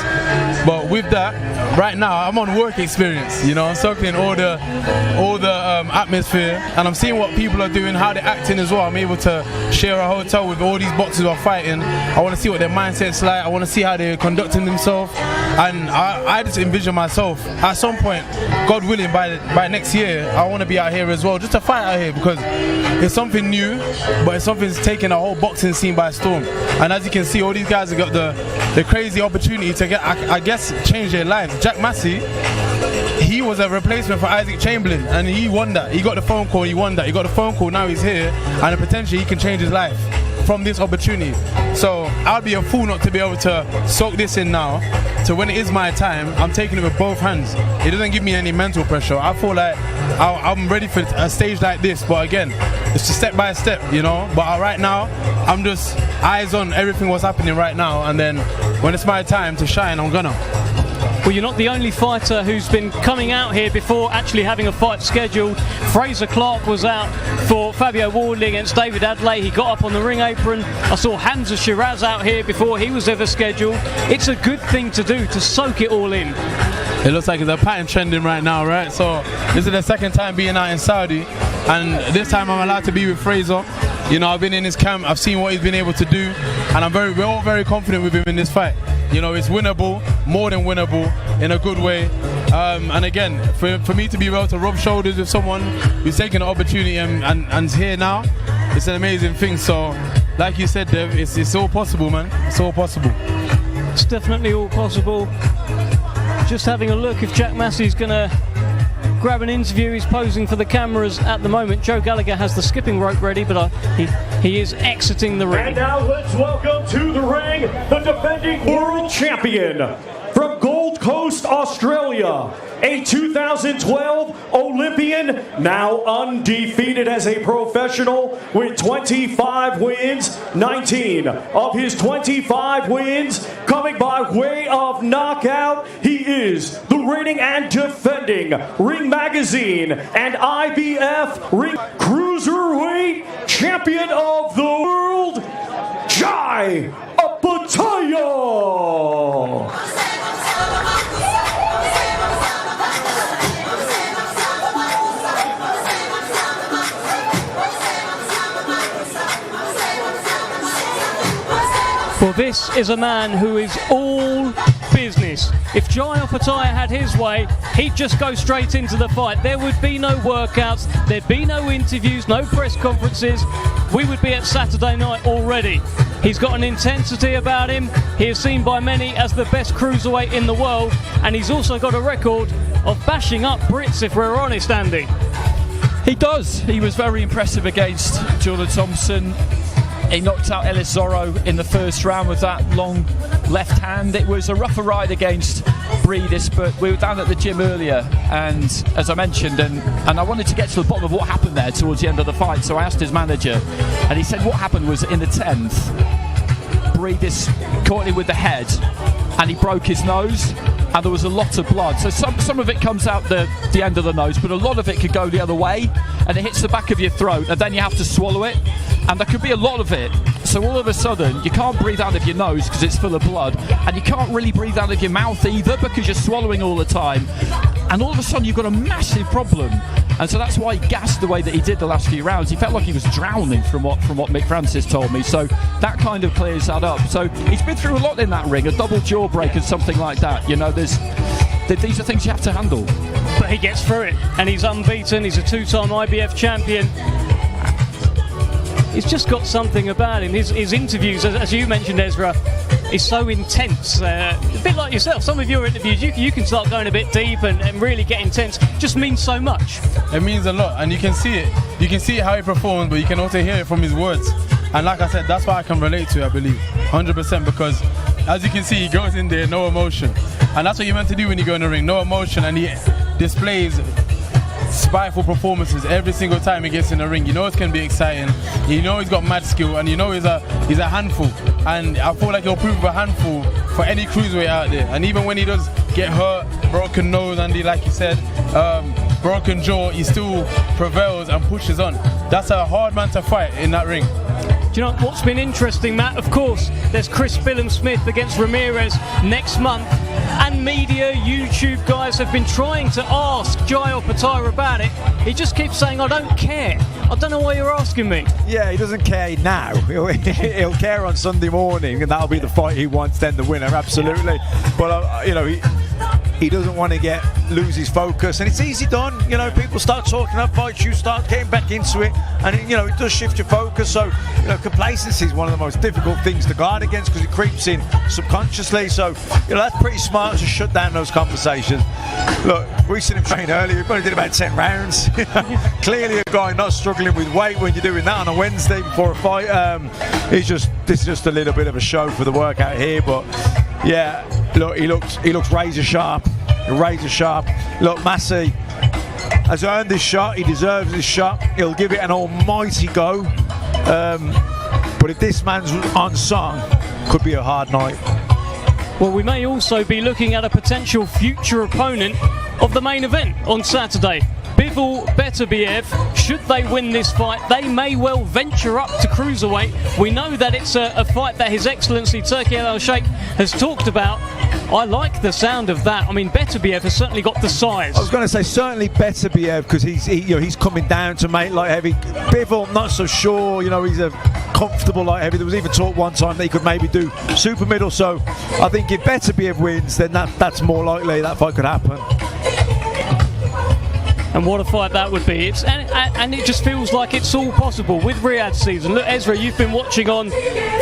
But with that, right now, I'm on work experience. You know, I'm soaking in all the atmosphere, and I'm seeing what people are doing, how they're acting as well. I'm able to share a hotel with all these boxers who are fighting. I want to see what their mindset's like. I want to see how they're conducting themselves, And I just envision myself at some point, God willing, by next year, I want to be out here as well, just to fight out here, because it's something new, but it's something that's taking a whole boxing scene by storm. And as you can see, all these guys have got the crazy opportunity to get, I guess, change their lives. Jack Massey, he was a replacement for Isaac Chamberlain, and he won that. He got the phone call, he won that. He got the phone call, now he's here, and potentially he can change his life from this opportunity. So I'll be a fool not to be able to soak this in now. So when it is my time, I'm taking it with both hands. It doesn't give me any mental pressure. I feel like I'm ready for a stage like this, but again, it's just step by step, you know. But right now, I'm just eyes on everything what's happening right now, and then when it's my time to shine, I'm gonna. Well, you're not the only fighter who's been coming out here before actually having a fight scheduled. Frazer Clarke was out for Fabio Wardley against David Adley. He got up on the ring apron. I saw Hamza Shiraz out here before he was ever scheduled. It's a good thing to do, to soak it all in. It looks like it's a pattern trending right now, right? So this is the second time being out in Saudi, and this time I'm allowed to be with Frazer. You know, I've been in his camp, I've seen what he's been able to do, and we're all very confident with him in this fight. You know, it's winnable, more than winnable, in a good way. And again, for me to be able to rub shoulders with someone who's taking the opportunity and is here now, it's an amazing thing. So, like you said, Dev, it's all possible, man. It's all possible. It's definitely all possible. Just having a look if Jack Massey's going to grab an interview. He's posing for the cameras at the moment. Joe Gallagher has the skipping rope ready, but he is exiting the ring. And now let's welcome to the ring the defending world champion from Gold Coast, Australia, a 2012 Olympian, now undefeated as a professional with 25 wins, 19 of his 25 wins coming by way of knockout. He is the reigning and defending Ring Magazine and IBF Ring Cruiserweight Champion of the World, Jai Opetaia. Well, this is a man who is all business. If Jai Opetaia had his way, he'd just go straight into the fight. There would be no workouts, there'd be no interviews, no press conferences. We would be at Saturday night already. He's got an intensity about him. He is seen by many as the best cruiserweight in the world, and he's also got a record of bashing up Brits, if we're honest, Andy. He does. He was very impressive against Jordan Thompson. He knocked out Ellis Zorro in the first round with that long left hand. It was a rougher ride against Breedis, but we were down at the gym earlier, and as I mentioned, and I wanted to get to the bottom of what happened there towards the end of the fight, so I asked his manager, and he said what happened was in the 10th, Breedis caught him with the head, and he broke his nose, and there was a lot of blood. So some of it comes out the end of the nose, but a lot of it could go the other way, and it hits the back of your throat, and then you have to swallow it, and there could be a lot of it. So all of a sudden, you can't breathe out of your nose because it's full of blood, and you can't really breathe out of your mouth either because you're swallowing all the time. And all of a sudden, you've got a massive problem. And so that's why he gassed the way that he did the last few rounds. He felt like he was drowning from what Mick Francis told me. So that kind of clears that up. So he's been through a lot in that ring, a double jaw break and something like that. You know, these are things you have to handle. But he gets through it, and he's unbeaten. He's a two-time IBF champion. He's just got something about him. His interviews, as you mentioned, Ezra, is so intense. A bit like yourself. Some of your interviews, you can start going a bit deep and really get intense. Just means so much. It means a lot, and you can see it. You can see how he performs, but you can also hear it from his words. And like I said, that's why I can relate to it, I believe, 100%, because as you can see, he goes in there, no emotion. And that's what you're meant to do when you go in the ring, no emotion, and he displays spiteful performances every single time he gets in the ring. You know it's going to be exciting. You know he's got mad skill, and you know he's a handful. And I feel like he'll prove a handful for any cruiserweight out there. And even when he does get hurt, broken nose, Andy, like you said, broken jaw, he still prevails and pushes on. That's a hard man to fight in that ring. Do you know what's been interesting, Matt? Of course, there's Chris Billum-Smith against Ramirez next month, and media, YouTube guys have been trying to ask Jai Opetaia about it. He just keeps saying, I don't care. I don't know why you're asking me. Yeah, he doesn't care now. He'll care on Sunday morning, and that'll be the fight he wants, then the winner, absolutely. But, he doesn't want to lose his focus, and it's easy done. People start talking about fights, you start getting back into it, and it does shift your focus. So complacency is one of the most difficult things to guard against because it creeps in subconsciously. So that's pretty smart to shut down those conversations. Look, we seen him train earlier. We probably did about 10 rounds. Clearly a guy not struggling with weight when you're doing that on a Wednesday before a fight. This is just a little bit of a show for the workout here, but yeah, look, he looks razor sharp. Look, Massey has earned this shot. He deserves this shot. He'll give it an almighty go. But if this man's on song, could be a hard night. Well, we may also be looking at a potential future opponent of the main event on Saturday. Bivol Beterbiev, should they win this fight, they may well venture up to cruiserweight. We know that it's a fight that His Excellency Turki Al-Sheikh has talked about. I like the sound of that. I mean, Beterbiev has certainly got the size. I was going to say certainly Beterbiev because he's coming down to make light heavy. Bivol, not so sure. He's a comfortable light heavy. There was even talk one time that he could maybe do super middle. So I think if Beterbiev wins, then that's more likely that fight could happen. And what a fight that would be. And it just feels like it's all possible with Riyadh season. Look, Ezra, you've been watching on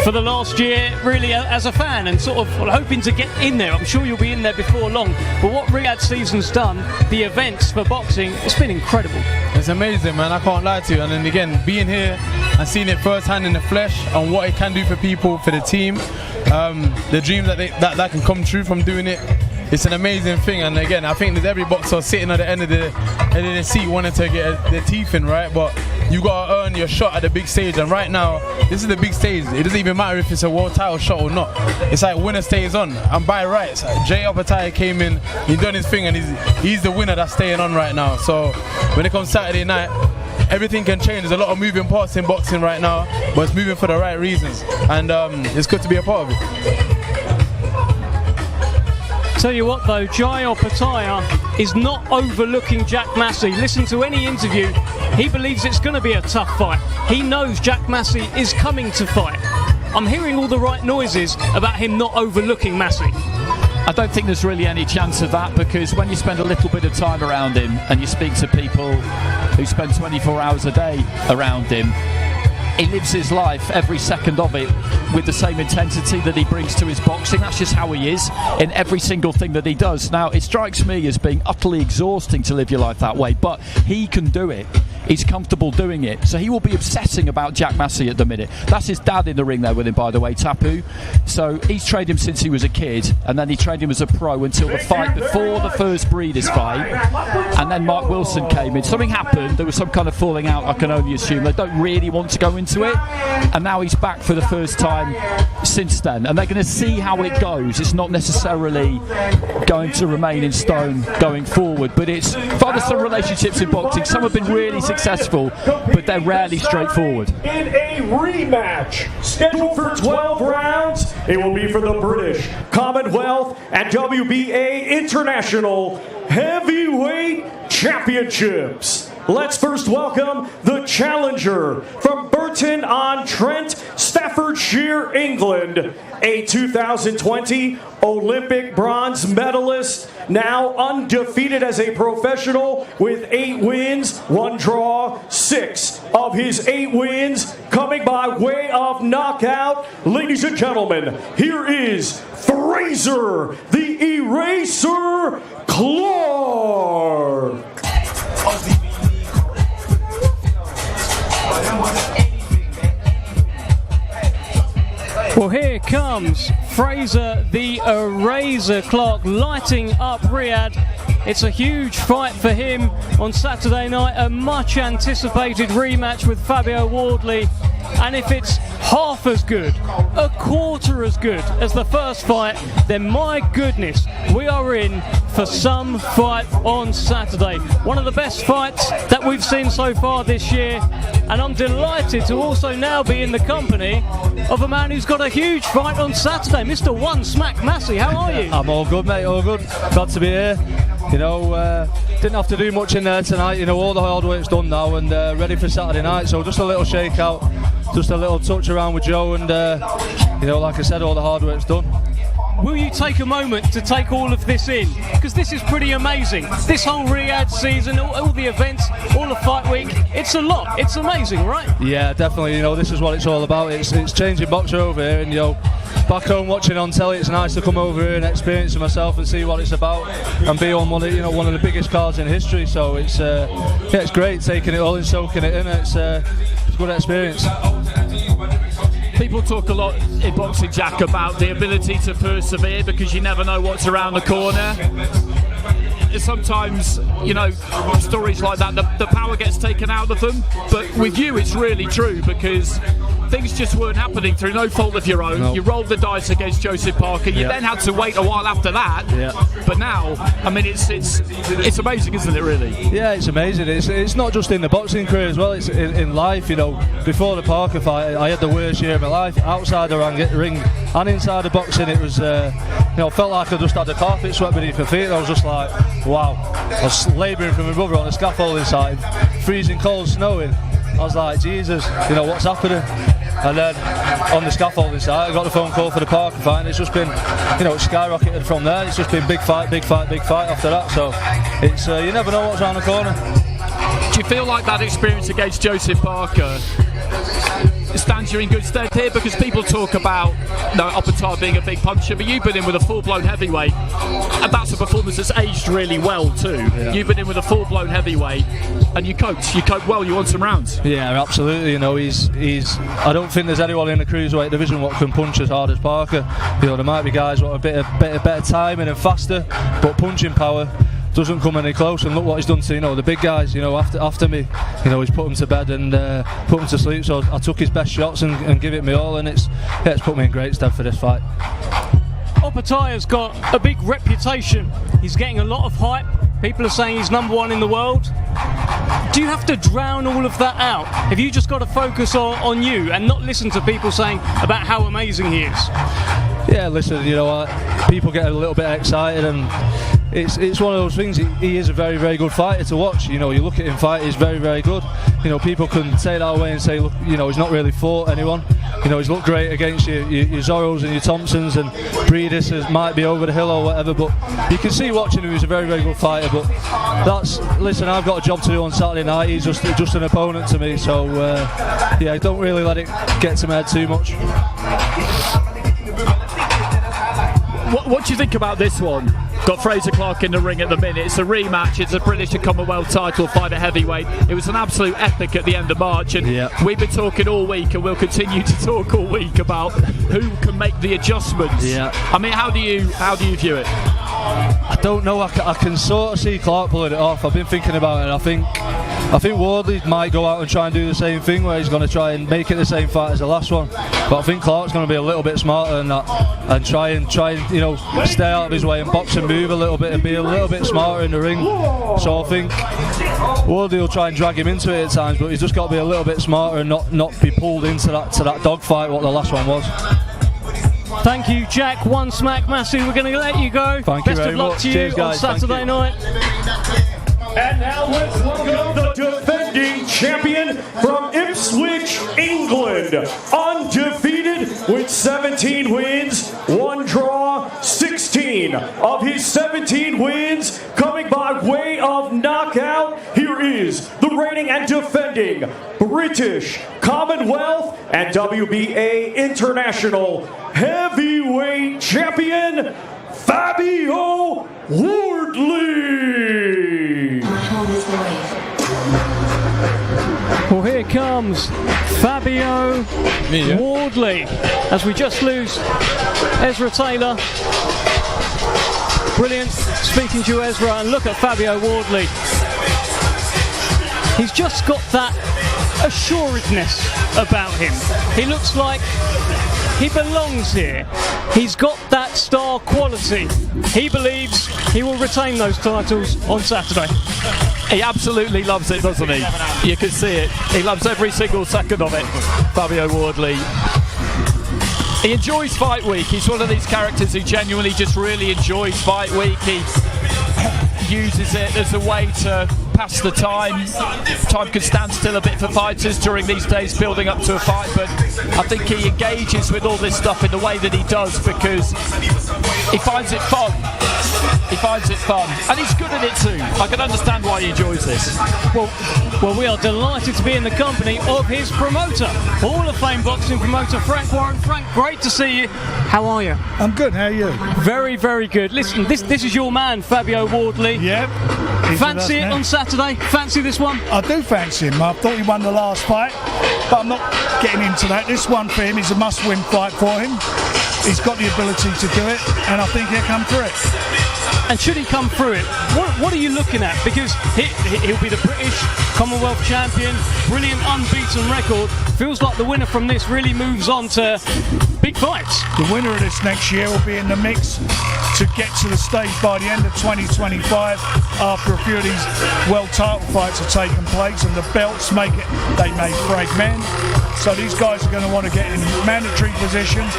for the last year really as a fan and sort of hoping to get in there. I'm sure you'll be in there before long. But what Riyadh season's done, the events for boxing, it's been incredible. It's amazing, man. I can't lie to you. And then again, being here and seeing it firsthand in the flesh and what it can do for people, for the team, the dreams that can come true from doing it. It's an amazing thing, and again, I think there's every boxer sitting at the end of the seat wanting to get their teeth in, right? But you gotta earn your shot at the big stage, and right now, this is the big stage. It doesn't even matter if it's a world title shot or not. It's like winner stays on, and by rights, Jay Opetaia came in, he done his thing, and he's the winner that's staying on right now. So when it comes Saturday night, everything can change. There's a lot of moving parts in boxing right now, but it's moving for the right reasons, and it's good to be a part of it. Tell you what though, Jai Opetaia is not overlooking Jack Massey. Listen to any interview, he believes it's going to be a tough fight. He knows Jack Massey is coming to fight. I'm hearing all the right noises about him not overlooking Massey. I don't think there's really any chance of that, because when you spend a little bit of time around him and you speak to people who spend 24 hours a day around him, he lives his life, every second of it, with the same intensity that he brings to his boxing. That's just how he is in every single thing that he does. Now, it strikes me as being utterly exhausting to live your life that way, but he can do it. He's comfortable doing it. So he will be obsessing about Jack Massey at the minute. That's his dad in the ring there with him, by the way, Tapu. So he's trained him since he was a kid, and then he trained him as a pro until the fight before the first Breeders' fight. And then Mark Wilson came in. Something happened. There was some kind of falling out, I can only assume. They don't really want to go into it. And now he's back for the first time since then. And they're going to see how it goes. It's not necessarily going to remain in stone going forward. But it's father-son relationships in boxing. Some have been really successful, but they're rarely straightforward. In a rematch scheduled for 12 rounds, it will be for the British Commonwealth and WBA International Heavyweight Championships. Let's first welcome the challenger from Burton-on-Trent, Staffordshire, England, a 2020 Olympic bronze medalist, now undefeated as a professional with 8 wins, 1 draw, 6 of his 8 wins coming by way of knockout. Ladies and gentlemen, here is Frazer, the Eraser Clarke. Well, here comes Frazer the Eraser Clarke lighting up Riyadh. It's a huge fight for him on Saturday night, a much anticipated rematch with Fabio Wardley. And if it's half as good, a quarter as good as the first fight, then my goodness, we are in for some fight on Saturday. One of the best fights that we've seen so far this year, and I'm delighted to also now be in the company of a man who's got a huge fight on Saturday, Mr. One Smack Massey. How are you? I'm all good, mate, all good. Glad to be here. Didn't have to do much in there tonight. All the hard work's done now and ready for Saturday night. So just a little shake-out, just a little touch around with Joe, and like I said, all the hard work's done. Will you take a moment to take all of this in? Because this is pretty amazing. This whole Riyadh season, all the events, all the fight week, it's a lot. It's amazing, right? Yeah, definitely. This is what it's all about. It's changing boxer over here, and back home watching on telly, it's nice to come over here and experience it myself and see what it's about, and be on one of the biggest cards in history. So it's great taking it all in, soaking it in. It's a good experience. People talk a lot in boxing, Jack, about the ability to persevere because you never know what's around the corner. Sometimes, stories like that, the power gets taken out of them. But with you, it's really true because things just weren't happening through no fault of your own. No. You rolled the dice against Joseph Parker. You then had to wait a while after that. Yeah. But now, it's amazing, isn't it, really? Yeah, it's amazing. It's not just in the boxing career as well. It's in life, Before the Parker fight, I had the worst year of my life. Outside the ring and inside the boxing, it was, felt like I just had a carpet swept beneath my feet. I was just like, wow. I was labouring for my brother on the scaffolding side, freezing cold, snowing. I was like, Jesus, what's happening? And then on the scaffolding side, I got the phone call for the Parker fight, and it's just been, it's skyrocketed from there. It's just been big fight after that. So it's you never know what's around the corner. Do you feel like that experience against Joseph Parker stands you in good stead here? Because people talk about Opetaia being a big puncher, but you've been in with a full-blown heavyweight, and that's a performance that's aged really well too. Yeah. You've been in with a full-blown heavyweight, and you cope well. You won some rounds. Yeah, absolutely. He's. I don't think there's anyone in the cruiserweight division what can punch as hard as Parker. There might be guys what a bit better timing and faster, but punching power doesn't come any close. And look what he's done to the big guys. After me, he's put them to bed and put them to sleep. So I took his best shots and give it me all, and it's put me in great stead for this fight. Opetaia's got a big reputation. He's getting a lot of hype. People are saying he's number one in the world. Do you have to drown all of that out? Have you just got to focus on you and not listen to people saying about how amazing he is? Yeah, listen, people get a little bit excited, and it's one of those things. He is a very, very good fighter to watch. You look at him fight, he's very, very good. People can take that away and say, look, he's not really fought anyone. He's looked great against your Zorros and your Thompsons, and Breedis might be over the hill or whatever, but you can see watching him, he's a very, very good fighter. But listen, I've got a job to do on Saturday night. He's just an opponent to me, so don't really let it get to my head too much. What do you think about this one? Got Frazer Clarke in the ring at the minute. It's a rematch. It's a British and Commonwealth title fight at heavyweight. It was an absolute epic at the end of March, and we've been talking all week, and we'll continue to talk all week about who can make the adjustments. Yeah. I mean, how do you view it? I don't know. I can sort of see Clarke pulling it off. I've been thinking about it. I think Wardley might go out and try and do the same thing, where he's going to try and make it the same fight as the last one. But I think Clarke's going to be a little bit smarter than that, and try and stay out of his way and box and move a little bit and be a little bit smarter in the ring. So I think Wardley will try and drag him into it at times, but he's just got to be a little bit smarter and not be pulled into that dogfight what the last one was. Thank you, Jack. One smack, Massey. We're going to let you go. Thank you very much. Best of luck to you. Cheers, guys. On Saturday night. And now let's welcome the defending champion from Ipswich, England. Undefeated with 17 wins, 1 draw, 16 of his 17 wins coming by way of knockout. Here is the reigning and defending British, Commonwealth, and WBA International Heavyweight Champion, Fabio Wardley. Well, here comes Fabio Wardley as we just lose Ezra Taylor. Brilliant speaking to you, Ezra, and look at Fabio Wardley. He's just got that assuredness about him. He looks like he belongs here. He's got that star quality. He believes he will retain those titles on Saturday. He absolutely loves it, doesn't he? You can see it. He loves every single second of it, Fabio Wardley. He enjoys fight week. He's one of these characters who genuinely just really enjoys fight week. uses it as a way to pass the time. Time can stand still a bit for fighters during these days building up to a fight, but I think he engages with all this stuff in the way that he does because he finds it fun. He finds it fun, and he's good at it too. I can understand why he enjoys this. Well, we are delighted to be in the company of his promoter, Hall of Fame boxing promoter Frank Warren. Frank, great to see you. How are you? I'm good. How are you? Very, very good. Listen, this is your man, Fabio Wardley. Yep. Fancy it on Saturday? Fancy this one? I do fancy him. I thought he won the last fight, but I'm not getting into that. This one for him is a must-win fight for him. He's got the ability to do it, and I think he'll come through it. And should he come through it, what are you looking at? Because he'll be the British Commonwealth champion, brilliant unbeaten record. Feels like the winner from this really moves on to big fights. The winner of this next year will be in the mix to get to the stage by the end of 2025 after a few of these world title fights have taken place and the belts may fragment. So these guys are going to want to get in mandatory positions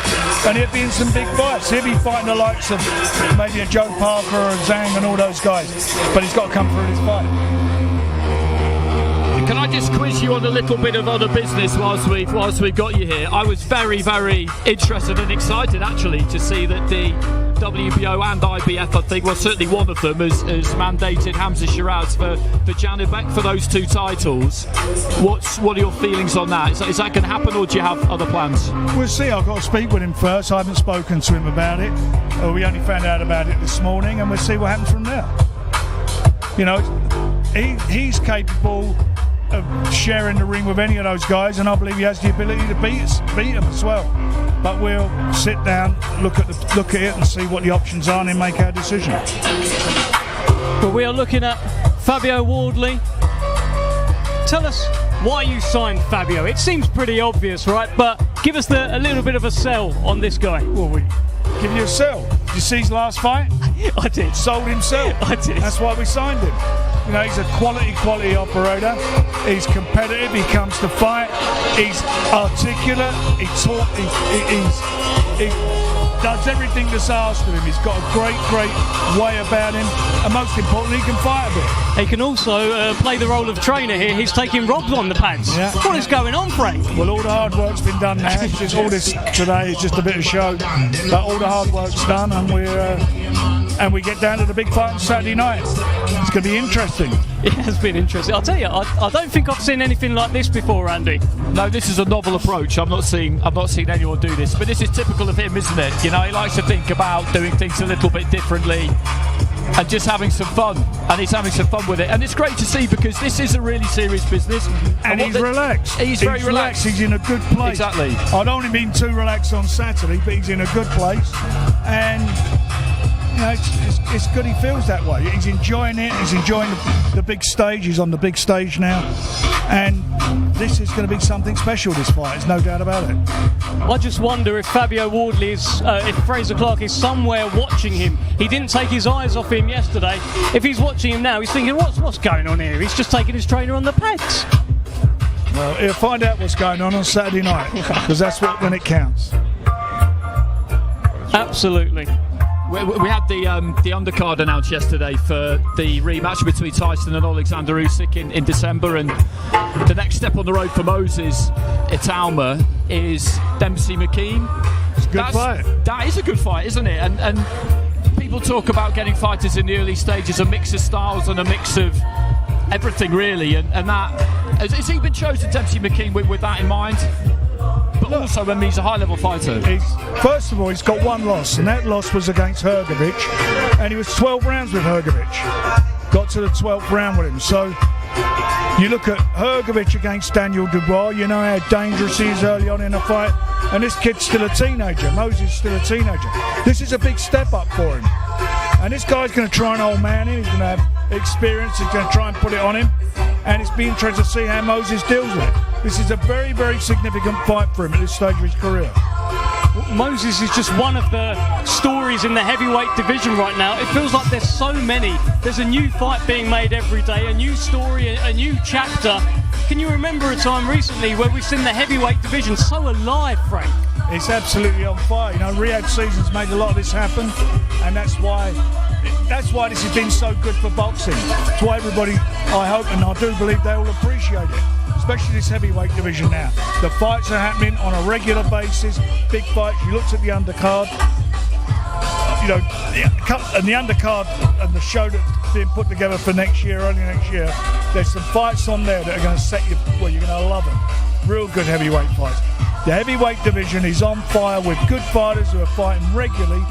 and he'll be in some big fights. He'll be fighting the likes of maybe a Joe Parker or a Zhang and all those guys, but he's got to come through this fight. Can I just quiz you on a little bit of other business whilst we've got you here? I was very, very interested and excited actually to see that the WBO and IBF, I think, well certainly one of them has mandated Hamza Shiraz for Janibek for those two titles. What are your feelings on that? Is that going to happen or do you have other plans? We'll see. I've got to speak with him first. I haven't spoken to him about it. We only found out about it this morning and we'll see what happens from there. You know, he's capable of sharing the ring with any of those guys and I believe he has the ability to beat them as well. But we'll sit down, look at it and see what the options are and then make our decision. But we are looking at Fabio Wardley. Tell us why you signed Fabio. It seems pretty obvious, right? But give us a little bit of a sell on this guy. Well, we give you a sell. Did you see his last fight? I did. Sold himself. I did. That's why we signed him. You know, he's a quality operator. He's competitive. He comes to fight. He's articulate. He does everything that's asked of him. He's got a great way about him, and most importantly, he can fight a bit. He can also play the role of trainer here. He's taking Robs on the pads. Yeah. What is going on, Frank? Well, all the hard work's been done now. It's just all this today is just a bit of show, but all the hard work's done, and we get down to the big fight on Saturday night. It's going to be interesting. It has been interesting. I'll tell you, I don't think I've seen anything like this before, Andy. No, this is a novel approach. I've not seen anyone do this, but this is typical of him, isn't it? You know, he likes to think about doing things a little bit differently and just having some fun, and he's having some fun with it, and it's great to see because this is a really serious business. And he's relaxed. He's very relaxed. He's in a good place. Exactly. I'd only been too relaxed on Saturday, but he's in a good place, and you know, it's good he feels that way. He's enjoying it. He's enjoying the big stage. He's on the big stage now, and this is going to be something special, this fight. There's no doubt about it. I just wonder if Fabio Wardley if Frazer Clarke is somewhere watching him. He didn't take his eyes off him yesterday. If he's watching him now, he's thinking, what's going on here? He's just taking his trainer on the pads. Well, he'll find out what's going on Saturday night, because that's when it counts. Absolutely. We had the undercard announced yesterday for the rematch between Tyson and Alexander Usyk in December, and the next step on the road for Moses Itauma is Dempsey McKean. It's a good fight. That is a good fight, isn't it? And people talk about getting fighters in the early stages, a mix of styles and a mix of everything really, and that has he been chosen, Dempsey McKean, with that in mind? But also when he's a high-level fighter. First of all, he's got one loss, and that loss was against Hrgovic, and he was 12 rounds with Hrgovic. Got to the 12th round with him. So you look at Hrgovic against Daniel Dubois, you know how dangerous he is early on in a fight, and this kid's still a teenager. Moses is still a teenager. This is a big step up for him. And this guy's going to try and old man him. He's going to have experience. He's going to try and put it on him. And it's been interesting to see how Moses deals with it. This is a very, very significant fight for him at this stage of his career. Moses is just one of the stories in the heavyweight division right now. It feels like there's so many. There's a new fight being made every day, a new story, a new chapter. Can you remember a time recently where we've seen the heavyweight division so alive, Frank? It's absolutely on fire. You know, Riyadh season's made a lot of this happen, and that's why this has been so good for boxing. It's why everybody, I hope and I do believe, they all appreciate it, especially this heavyweight division now. The fights are happening on a regular basis, big fights. You looked at the undercard, you know, and the undercard and the show that's being put together for next year, early next year, there's some fights on there that are going to set you, well, you're going to love them. Real good heavyweight fights. The heavyweight division is on fire with good fighters who are fighting regularly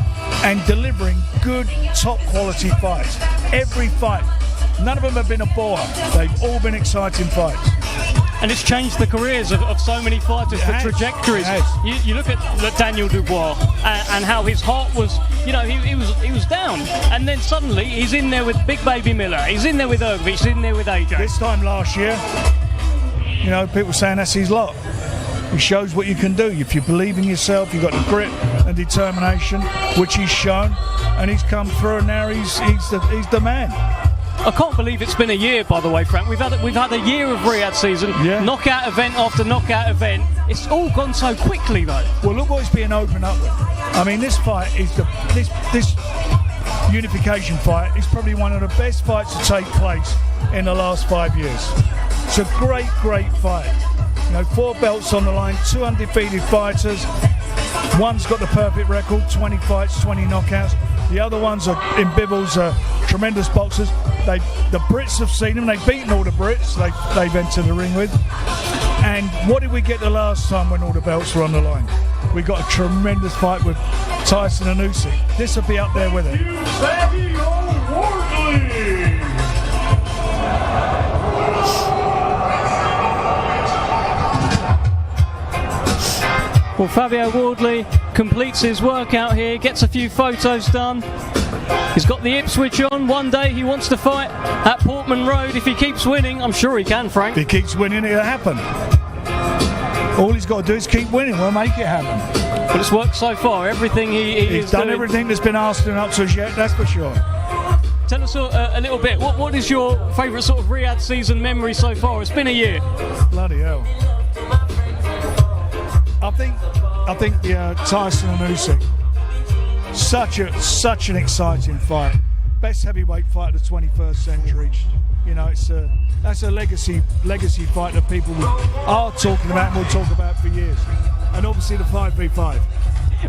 and delivering good, top quality fights. Every fight. None of them have been a bore. They've all been exciting fights. And it's changed the careers of so many fighters, the trajectories. You look at Daniel Dubois and how his heart was, you know, he was down. And then suddenly he's in there with Big Baby Miller. He's in there with Ergovic. He's in there with AJ. This time last year, you know, people saying that's his lot. He shows what you can do. If you believe in yourself, you've got the grit and determination, which he's shown, and he's come through, and now he's the man. I can't believe it's been a year, by the way, Frank. We've had a year of Riyadh season, knockout event after knockout event. It's all gone so quickly, though. Well, look what it's being opened up with. I mean, this fight is this unification fight is probably one of the best fights to take place in the last 5 years. It's a great fight. You know, 4 belts on the line, 2 undefeated fighters. One's got the perfect record, 20 fights, 20 knockouts. The other ones are in Bivol's tremendous boxers. The Brits have seen them. They've beaten all the Brits they've entered the ring with. And what did we get the last time when all the belts were on the line? We got a tremendous fight with Tyson and Usyk. This will be up there with it. Fabio Wardley. Well, Fabio Wardley completes his workout here, gets a few photos done. He's got the Ipswich on. One day he wants to fight at Portman Road. If he keeps winning, I'm sure he can, Frank. If he keeps winning, it'll happen. All he's got to do is keep winning. We'll make it happen. But it's worked so far. Everything he's done, everything that's been asked him up to us yet, that's for sure. Tell us a little bit. What is your favourite sort of Riyadh season memory so far? It's been a year. Bloody hell. I think the Tyson and Usyk, such an exciting fight. Best heavyweight fight of the 21st century. You know, that's a legacy fight that people are talking about and will talk about for years. And obviously the 5v5.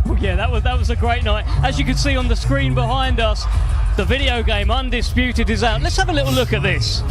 Well, yeah, that was a great night. As you can see on the screen behind us, the video game Undisputed is out. Let's have a little look at this.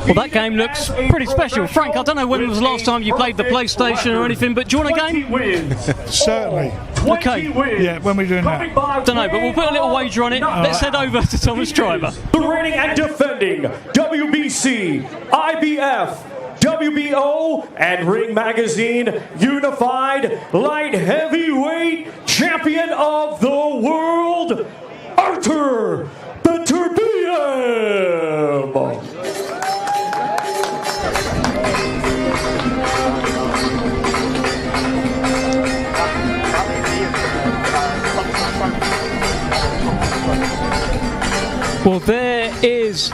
Well, that game looks pretty special. Frank, I don't know when was the last time you played the PlayStation or anything, but do you want a game? Certainly. Okay. Yeah, when are we doing that? Don't know, but we'll put a little wager on it. Let's head over to Thomas Triber. The reigning and defending WBC, IBF, WBO, and Ring Magazine Unified Light Heavyweight Champion of the World, Artur Beterbiev. Well, there is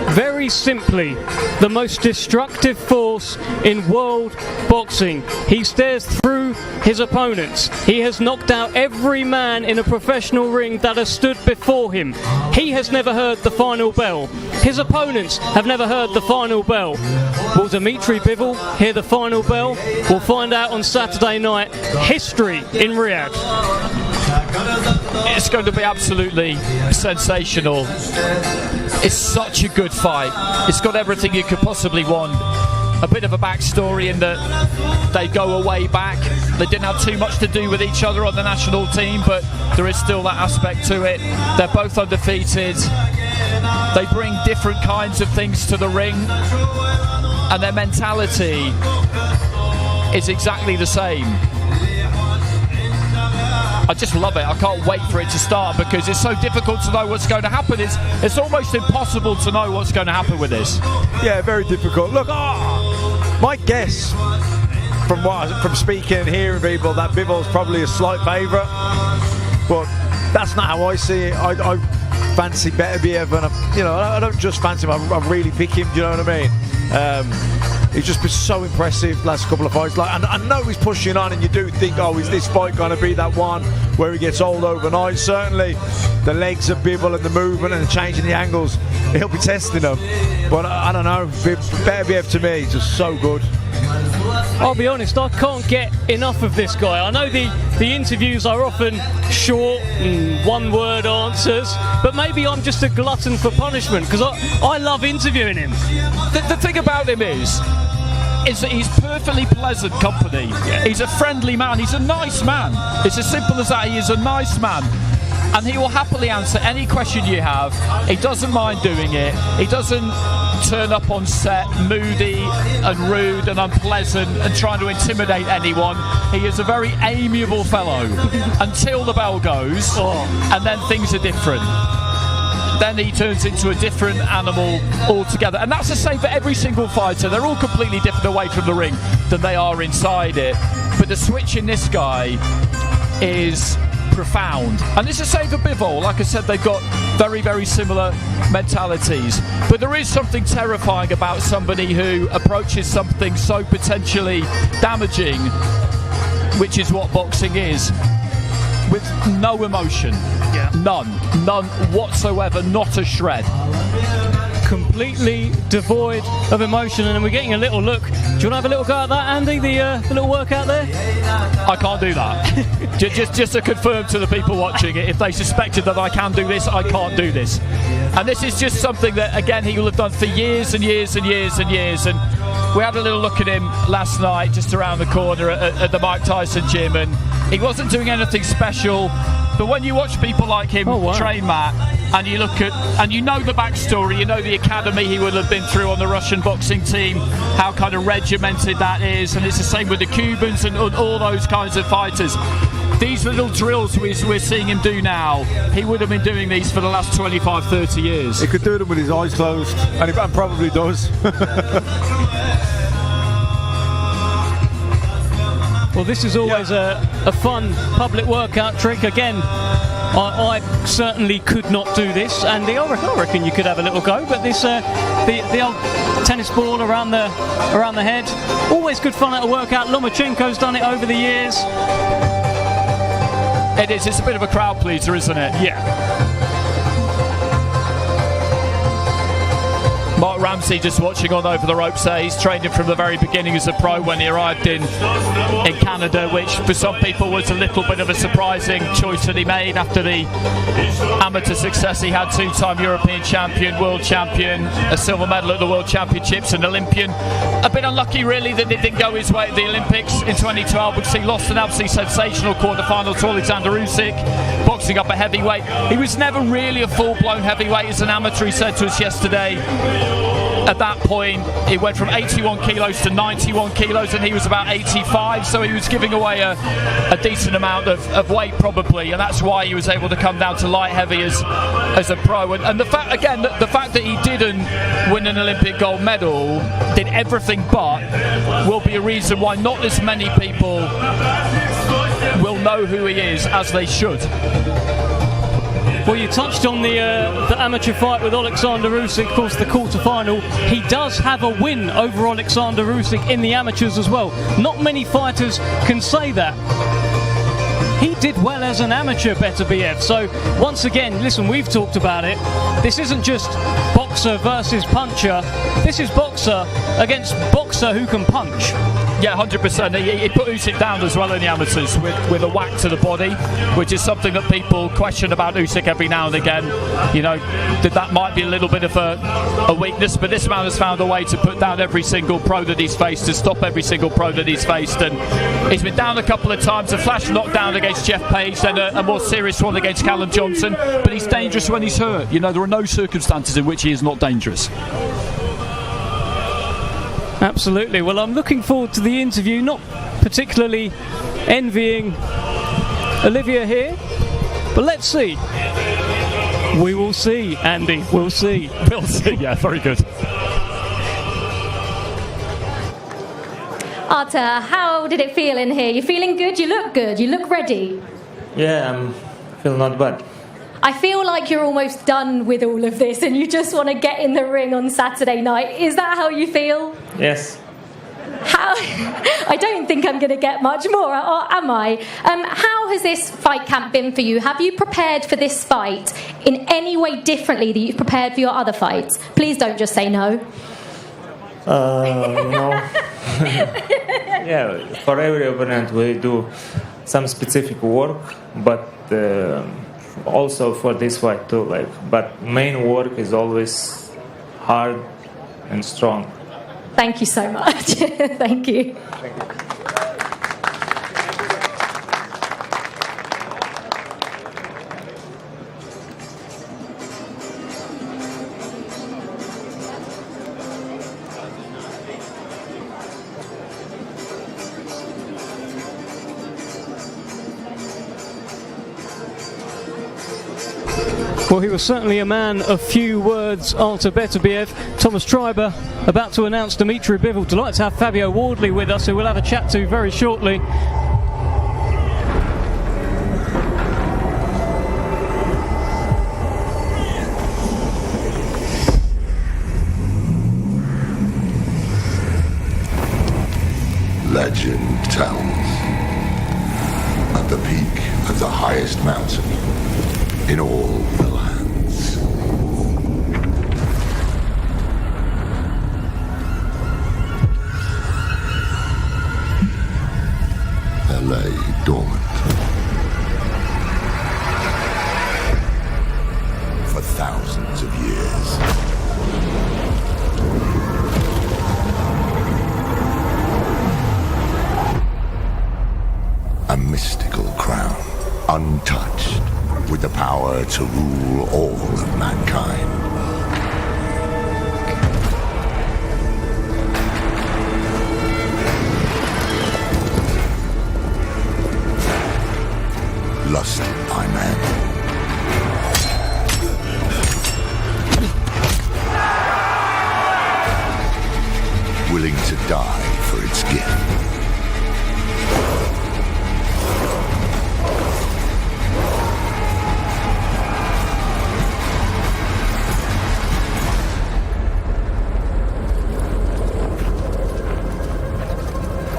very simply the most destructive force in world boxing. He stares through his opponents. He has knocked out every man in a professional ring that has stood before him. He has never heard the final bell. His opponents have never heard the final bell. Will Dmitry Bivol hear the final bell? We'll find out on Saturday night. History in Riyadh. It's going to be absolutely sensational. It's such a good fight. It's got everything you could possibly want. A bit of a backstory in that they go way back. They didn't have too much to do with each other on the national team, but there is still that aspect to it. They're both undefeated. They bring different kinds of things to the ring, and their mentality is exactly the same. I just love it. I can't wait for it to start because it's so difficult to know what's going to happen. It's almost impossible to know what's going to happen with this. Yeah, very difficult. Look, my guess from speaking and hearing people that Bivol's probably a slight favourite, but that's not how I see it. I fancy Beterbiev, and I don't just fancy him. I really pick him. Do you know what I mean? He's just been so impressive last couple of fights. And I know he's pushing on, and you do think, is this fight going to be that one where he gets old overnight? Certainly, the legs of Bivol and the movement and the changing the angles, he'll be testing them. But I don't know. Beterbiev to me is just so good. I'll be honest, I can't get enough of this guy. I know the interviews are often short and one-word answers, but maybe I'm just a glutton for punishment because I love interviewing him. The thing about him is that he's perfectly pleasant company. He's a friendly man. He's a nice man. It's as simple as that. He is a nice man. And he will happily answer any question you have. He doesn't mind doing it. He doesn't turn up on set moody and rude and unpleasant and trying to intimidate anyone. He is a very amiable fellow until the bell goes, and then things are different. Then he turns into a different animal altogether. And that's the same for every single fighter. They're all completely different away from the ring than they are inside it. But the switch in this guy is profound. And it's the same for Bivol. Like I said, they've got very, very similar mentalities. But there is something terrifying about somebody who approaches something so potentially damaging, which is what boxing is, with no emotion. None whatsoever, not a shred. Completely devoid of emotion, and we're getting a little look. Do you want to have a little go at that, Andy? The little workout there? I can't do that. just to confirm to the people watching it, if they suspected that I can do this, I can't do this. And this is just something that, again, he will have done for years and years and years and years. And we had a little look at him last night, just around the corner at the Mike Tyson gym, and he wasn't doing anything special. But when you watch people like him train, Matt, and you look at, and you know the backstory, you know the academy he would have been through on the Russian boxing team, how kind of regimented that is, and it's the same with the Cubans and all those kinds of fighters. These little drills we're seeing him do now, he would have been doing these for the last 25, 30 years. He could do them with his eyes closed, and he probably does. Well, this is always a fun public workout trick. Again, I certainly could not do this, and I reckon you could have a little go. But this, the old tennis ball around the head, always good fun at a workout. Lomachenko's done it over the years. It is. It's a bit of a crowd pleaser, isn't it? Yeah. Mark Ramsey just watching on over the ropes there. He's trained him from the very beginning as a pro when he arrived in Canada, which for some people was a little bit of a surprising choice that he made after the amateur success he had. Two-time European champion, world champion, a silver medal at the World Championships, an Olympian. A bit unlucky really that it didn't go his way at the Olympics in 2012 because he lost an absolutely sensational quarter-final to Alexander Usyk, boxing up a heavyweight. He was never really a full-blown heavyweight as an amateur, he said to us yesterday. At that point, it went from 81 kilos to 91 kilos, and he was about 85, so he was giving away a decent amount of weight probably, and that's why he was able to come down to light heavy as a pro. And the fact, again, the fact that he didn't win an Olympic gold medal, did everything but, will be a reason why not as many people will know who he is as they should. Well, you touched on the amateur fight with Alexander Usyk, of course, the quarter-final. He does have a win over Alexander Usyk in the amateurs as well. Not many fighters can say that. He did well as an amateur, Beterbiev. So, once again, listen, we've talked about it. This isn't just boxer versus puncher. This is boxer against boxer who can punch. Yeah, 100%. He put Usyk down as well in the amateurs with a whack to the body, which is something that people question about Usyk every now and again. You know, that might be a little bit of a weakness, but this man has found a way to put down every single pro that he's faced, to stop every single pro that he's faced. And he's been down a couple of times, a flash knockdown against Jeff Page, then a more serious one against Callum Johnson. But he's dangerous when he's hurt. You know, there are no circumstances in which he is not dangerous. Absolutely. Well, I'm looking forward to the interview, not particularly envying Olivia here, but let's see. We will see, Andy. We'll see. We'll see, yeah, very good. Artur, how did it feel in here? You feeling good? You look good. You look ready. Yeah, I feel not bad. I feel like you're almost done with all of this and you just want to get in the ring on Saturday night. Is that how you feel? Yes. I don't think I'm going to get much more, or am I? How has this fight camp been for you? Have you prepared for this fight in any way differently that you've prepared for your other fights? Please don't just say no. No. Yeah, for every opponent we do some specific work, but also for this fight too. But main work is always hard and strong. Thank you so much. Thank you. Well, he was certainly a man of few words, Artur Beterbiev. Thomas Treiber about to announce Dmitry Bivol. Delighted to have Fabio Wardley with us, who we'll have a chat to very shortly. Legend tells, at the peak of the highest mountain in all the lands, there lay dormant for thousands of years a mystical crown, untouched, with the power to rule all of mankind. Lusted by men. Willing to die for its gift.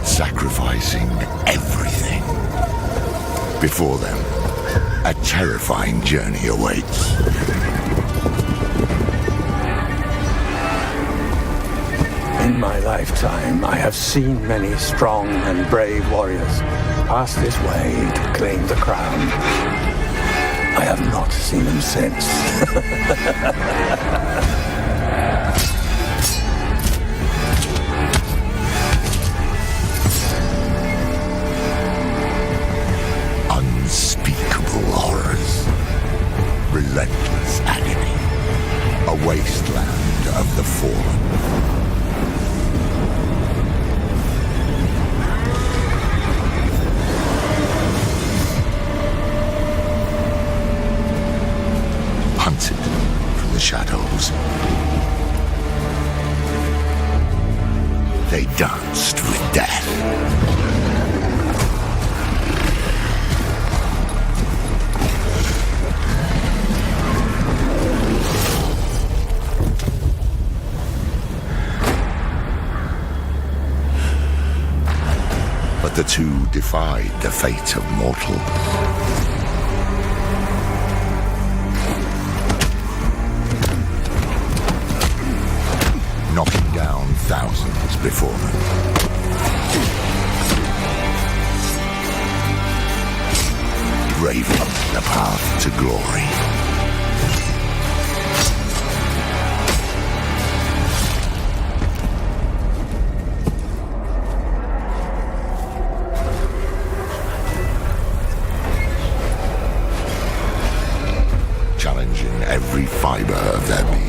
Sacrificing everything. Before them, a terrifying journey awaits. In my lifetime, I have seen many strong and brave warriors pass this way to claim the crown. I have not seen them since. Unspeakable horrors, relentless agony, a wasteland of the fallen. Hunted from the shadows, they danced with death. The two defied the fate of mortal. Knocking down thousands before them. Braving the path to glory. Challenging every fiber of their being.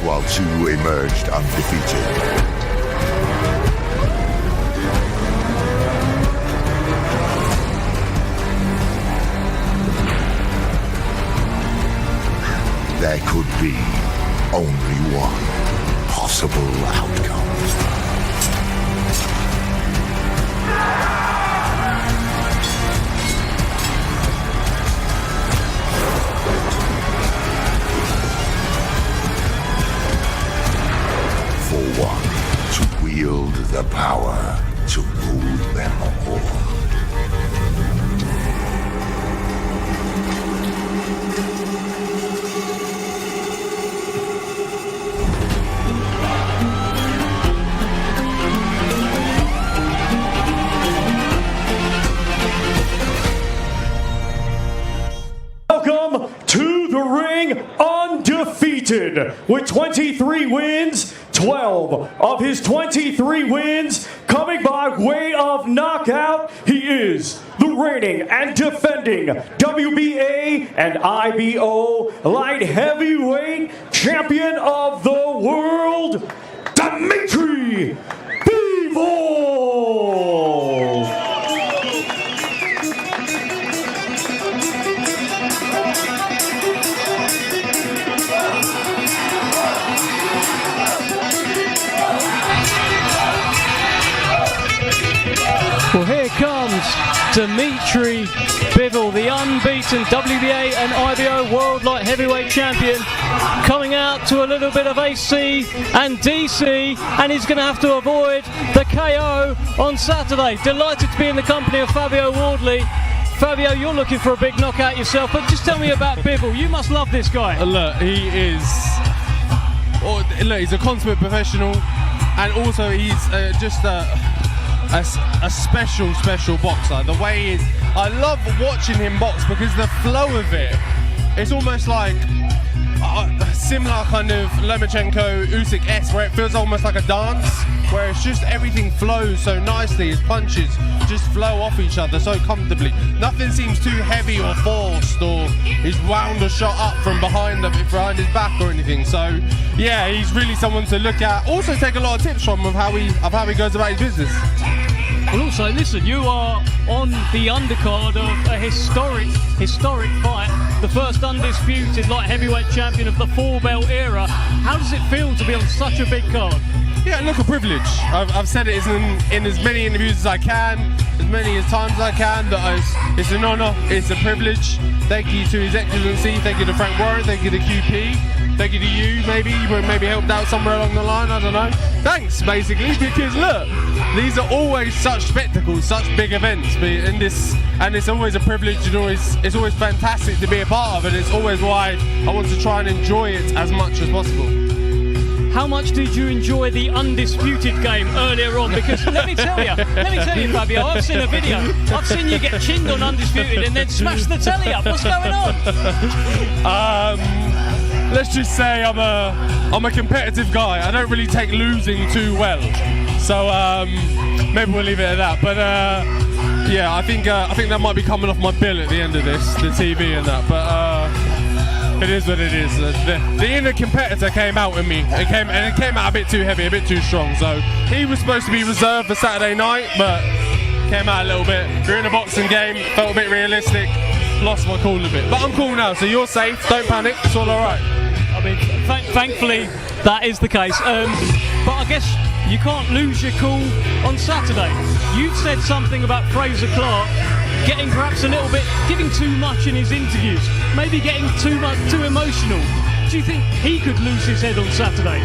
While two emerged undefeated. There could be only one possible outcome. For one to wield the power to rule them all. To the ring, undefeated, with 23 wins, 12 of his 23 wins coming by way of knockout. He is the reigning and defending WBA and IBO light heavyweight champion of the world, Dmitry Bivol. Well, here comes Dmitry Bivol, the unbeaten WBA and IBO World Light Heavyweight Champion, coming out to a little bit of AC and DC, and he's going to have to avoid the KO on Saturday. Delighted to be in the company of Fabio Wardley. Fabio, you're looking for a big knockout yourself, but just tell me about Bivol. You must love this guy. Look, he's a consummate professional, and also he's just a special boxer. The way I love watching him box because the flow of it, it's almost like similar kind of Lomachenko, Usyk-esque, where it feels almost like a dance, where it's just everything flows so nicely. His punches just flow off each other so comfortably. Nothing seems too heavy or forced, or he's wound or shot up from behind his back or anything. So yeah, he's really someone to look at. Also take a lot of tips from of how he goes about his business. Well, also, listen, you are on the undercard of a historic fight, the first undisputed light heavyweight champion of the four-belt era. How does it feel to be on such a big card? Yeah, look, a privilege. I've said it in as many interviews as I can, as many times as I can, that it's an honour, it's a privilege. Thank you to His Excellency, thank you to Frank Warren, thank you to QP, thank you to you, maybe helped out somewhere along the line, I don't know. Thanks, basically, because look, these are always such spectacles, such big events, and it's always a privilege, and it's always fantastic to be a part of it. It's always why I want to try and enjoy it as much as possible. How much did you enjoy the undisputed game earlier on? Because let me tell you, Fabio, I've seen a video. I've seen you get chinned on undisputed and then smash the telly up. What's going on? Let's just say I'm a competitive guy. I don't really take losing too well, so maybe we'll leave it at that. But yeah, I think that might be coming off my bill at the end of this, the TV and that. But it is what it is. The inner competitor came out in me. It came out a bit too heavy, a bit too strong. So he was supposed to be reserved for Saturday night, but came out a little bit. We're in a boxing game, felt a bit realistic, lost my cool a bit. But I'm cool now, so you're safe. Don't panic. It's all alright. I mean, thankfully that is the case. But I guess you can't lose your cool on Saturday. You've said something about Fraser Clarke getting perhaps a little bit, giving too much in his interviews, maybe getting too emotional. Do you think he could lose his head on Saturday?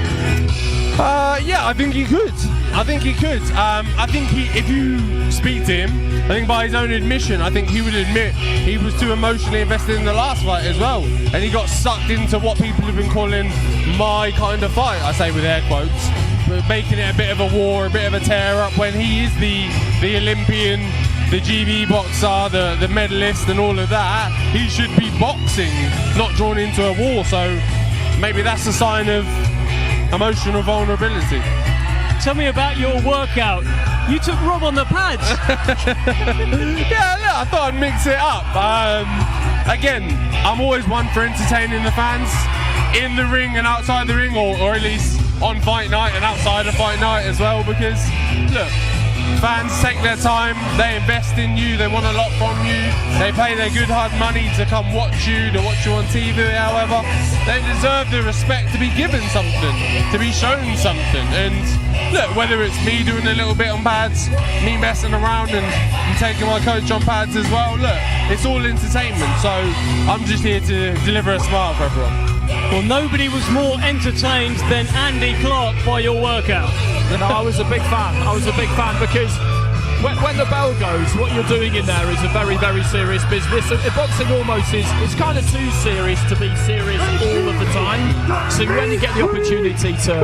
Yeah, I think he could. I think if you speak to him, I think by his own admission, I think he would admit he was too emotionally invested in the last fight as well. And he got sucked into what people have been calling my kind of fight, I say with air quotes, making it a bit of a war, a bit of a tear-up, when he is the Olympian, the GB boxer, the medalist and all of that. He should be boxing, not drawn into a war. So maybe that's a sign of emotional vulnerability. Tell me about your workout. You took Rob on the pads. Yeah, look, I thought I'd mix it up. Again, I'm always one for entertaining the fans in the ring and outside the ring, or at least on fight night and outside of fight night as well, because look, fans take their time, they invest in you, they want a lot from you, they pay their good hard money to come watch you on TV. However, they deserve the respect to be given something, to be shown something. And look, whether it's me doing a little bit on pads, me messing around and taking my coach on pads as well, look, it's all entertainment. So I'm just here to deliver a smile for everyone. Well, nobody was more entertained than Andy Clark by your workout. No, I was a big fan because when the bell goes, what you're doing in there is a very, very serious business. Boxing almost it's kind of too serious to be serious all of the time. So when you get the opportunity to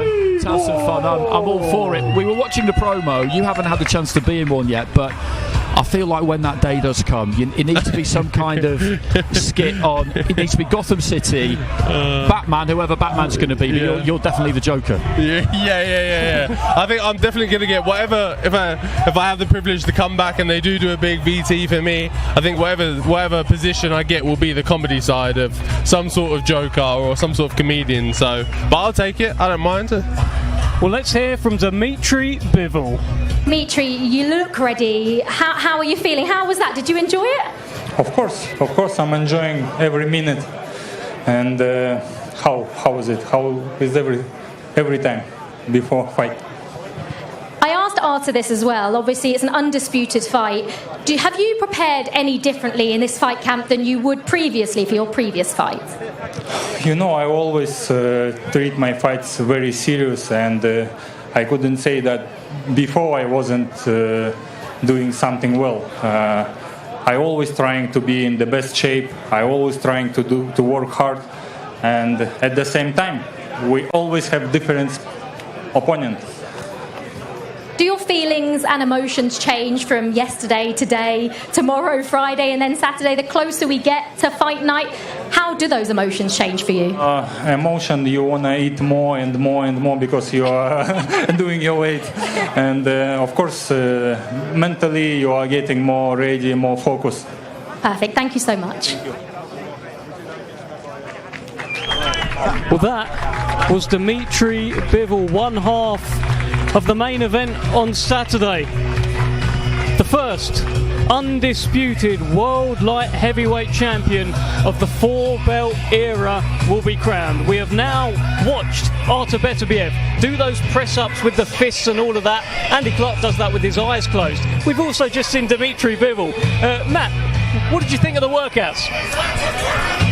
have some fun, I'm all for it. We were watching the promo. You haven't had the chance to be in one yet, but I feel like when that day does come, it needs to be some kind of skit on. It needs to be Gotham City, Batman, whoever Batman's going to be. Yeah. But you're definitely the Joker. Yeah. I think I'm definitely going to get whatever. If I have the privilege to come back and they do a big VT for me, I think whatever position I get will be the comedy side of some sort of Joker or some sort of comedian. So, but I'll take it. I don't mind. Well, let's hear from Dmitry Bivol. Dmitry, you look ready. How are you feeling? How was that? Did you enjoy it? Of course, I'm enjoying every minute. And how was it? How is every time before fight? I asked Artur this as well. Obviously, it's an undisputed fight. Have you prepared any differently in this fight camp than you would previously for your previous fight? You know, I always treat my fights very serious, and I couldn't say that before I wasn't doing something well. I always trying to be in the best shape. I always trying to work hard, and at the same time, we always have different opponents. Do your feelings and emotions change from yesterday, today, tomorrow, Friday, and then Saturday? The closer we get to fight night, how do those emotions change for you? Emotion, you want to eat more and more and more because you are doing your weight. And of course, mentally, you are getting more ready, more focused. Perfect. Thank you so much. Well, that was Dmitry Bivol, one half of the main event on Saturday. The first undisputed world light heavyweight champion of the four-belt era will be crowned. We have now watched Artur Beterbiev do those press-ups with the fists and all of that. Andy Clark does that with his eyes closed. We've also just seen Dmitry Bivol. Matt, what did you think of the workouts?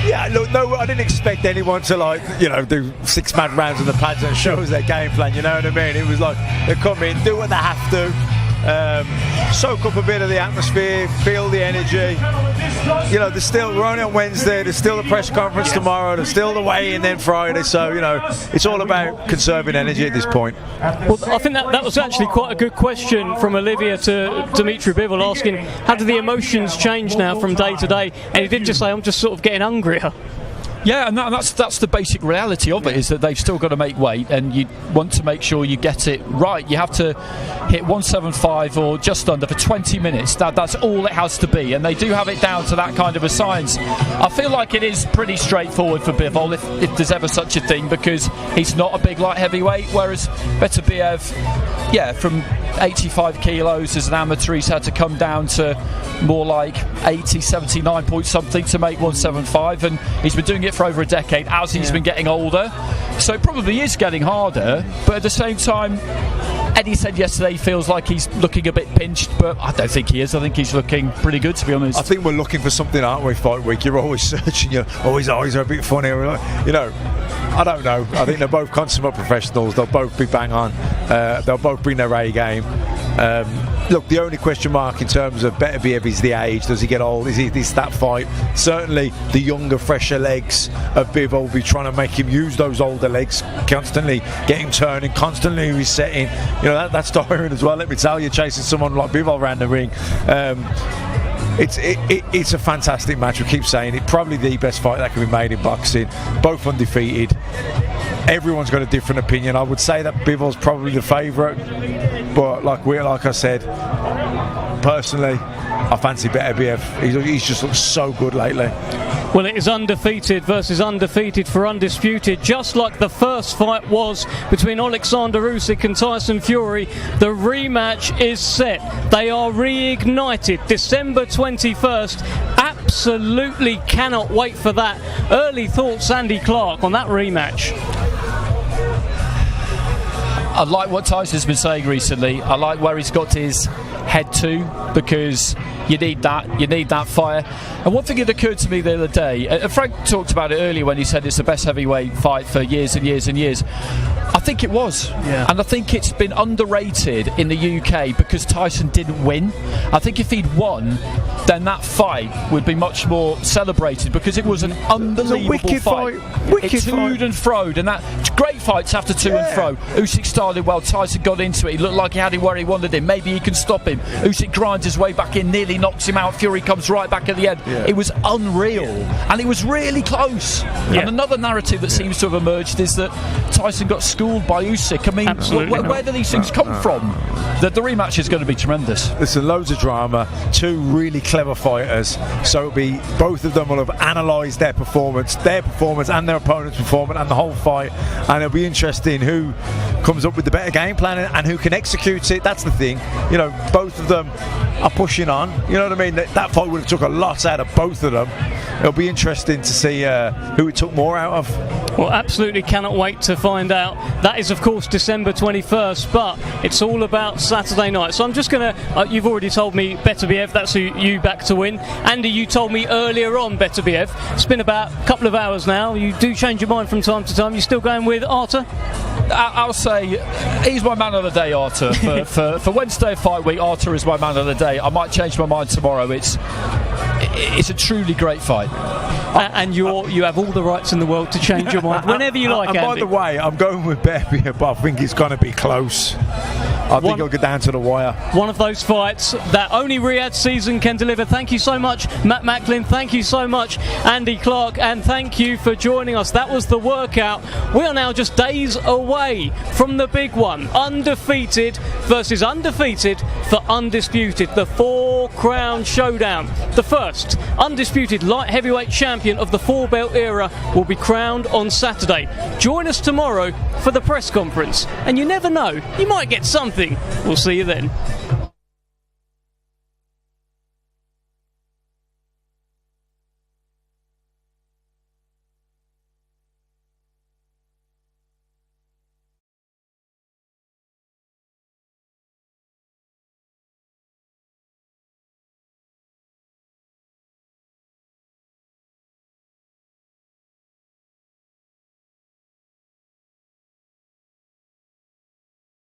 Yeah, look, no, I didn't expect anyone to do 6-man rounds on the pads and show us their game plan, you know what I mean? It was like, they come in, do what they have to, soak up a bit of the atmosphere, feel the energy. You know, we're only on Wednesday, there's still the press conference tomorrow, there's still the weigh-in then Friday, so, you know, it's all about conserving energy at this point. Well, I think that was actually quite a good question from Olivia to Dmitry Bivol, asking how do the emotions change now from day to day, and he did just say, I'm just sort of getting hungrier. Yeah, and that's the basic reality of it, is that they've still got to make weight, and you want to make sure you get it right. You have to hit 175 or just under for 20 minutes. That's all it has to be, and they do have it down to that kind of a science. I feel like it is pretty straightforward for Bivol, if there's ever such a thing, because he's not a big light heavyweight, whereas Beterbiev, from 85 kilos as an amateur, he's had to come down to more like 80, 79 point something to make 175, and he's been doing it it for over a decade as he's been getting older. So it probably is getting harder, but at the same time, Eddie said yesterday he feels like he's looking a bit pinched, but I don't think he is. I think he's looking pretty good, to be honest. I think we're looking for something, aren't we, fight week? You're always searching, his eyes are a bit funny. I don't know. I think they're both consummate professionals. They'll both be bang on. They'll both bring their A game. Look, the only question mark in terms of Beterbiev is the age. Does he get old? Is that fight? Certainly the younger, fresher legs of Bivol will be trying to make him use those older legs, constantly get him turning, constantly resetting. That's tiring as well, let me tell you, chasing someone like Bivol around the ring. It's a fantastic match. We keep saying it. Probably the best fight that can be made in boxing. Both undefeated. Everyone's got a different opinion. I would say that Bivol's probably the favourite, but like I said, personally, I fancy Beterbiev. He's just looked so good lately. Well, it is undefeated versus undefeated for undisputed, just like the first fight was between Alexander Usyk and Tyson Fury. The rematch is set. They are reignited December 21st. Absolutely cannot wait for that. Early thoughts, Andy Clarke, on that rematch? I like what Tyson's been saying recently. I like where he's got his head to, because you need that fire. And one thing that occurred to me the other day, Frank talked about it earlier when he said it's the best heavyweight fight for years and years and years. I think it was, and I think it's been underrated in the UK because Tyson didn't win. I think if he'd won, then that fight would be much more celebrated, because it was an unbelievable fight. It toed and froed, and that great fights after to and fro. Usyk started well, Tyson got into it, he looked like he had him where he wanted him, maybe he can stop him. Usyk grinds his way back in, nearly knocks him out, Fury comes right back at the end. It was unreal, and it was really close. And another narrative that seems to have emerged is that Tyson got schooled by Usyk. I mean, where do these things come from? The rematch is going to be tremendous. Listen, loads of drama, two really clever fighters, so both of them will have analysed their performance and their opponent's performance and the whole fight, and it'll be interesting who comes up with the better game plan and who can execute it. That's the thing, both of them are pushing on, you know what I mean? That fight would have took a lot out of both of them. It'll be interesting to see who it took more out of. Well, absolutely cannot wait to find out. That is, of course, December 21st, but it's all about Saturday night. So I'm just going to, you've already told me Beterbiev, that's who you back to win. Andy, you told me earlier on Beterbiev. It's been about a couple of hours now. You do change your mind from time to time. You're still going with Artur? I'll say he's my man of the day, Artur. For Wednesday fight week, Artur is my man of the day. I might change my mind tomorrow. It's a truly great fight. And you have all the rights in the world to change your mind whenever you like, and Andy. by the way, I'm going with Beterbiev, but I think it's going to be close. I think it'll get down to the wire. One of those fights that only Riyadh season can deliver. Thank you so much, Matt Macklin. Thank you so much, Andy Clarke. And thank you for joining us. That was the workout. We are now just days away from the big one. Undefeated versus undefeated for undisputed. The 4-crown showdown. The first undisputed light heavyweight champion of the 4-belt era will be crowned on Saturday. Join us tomorrow for the press conference. And you never know, you might get something. We'll see you then.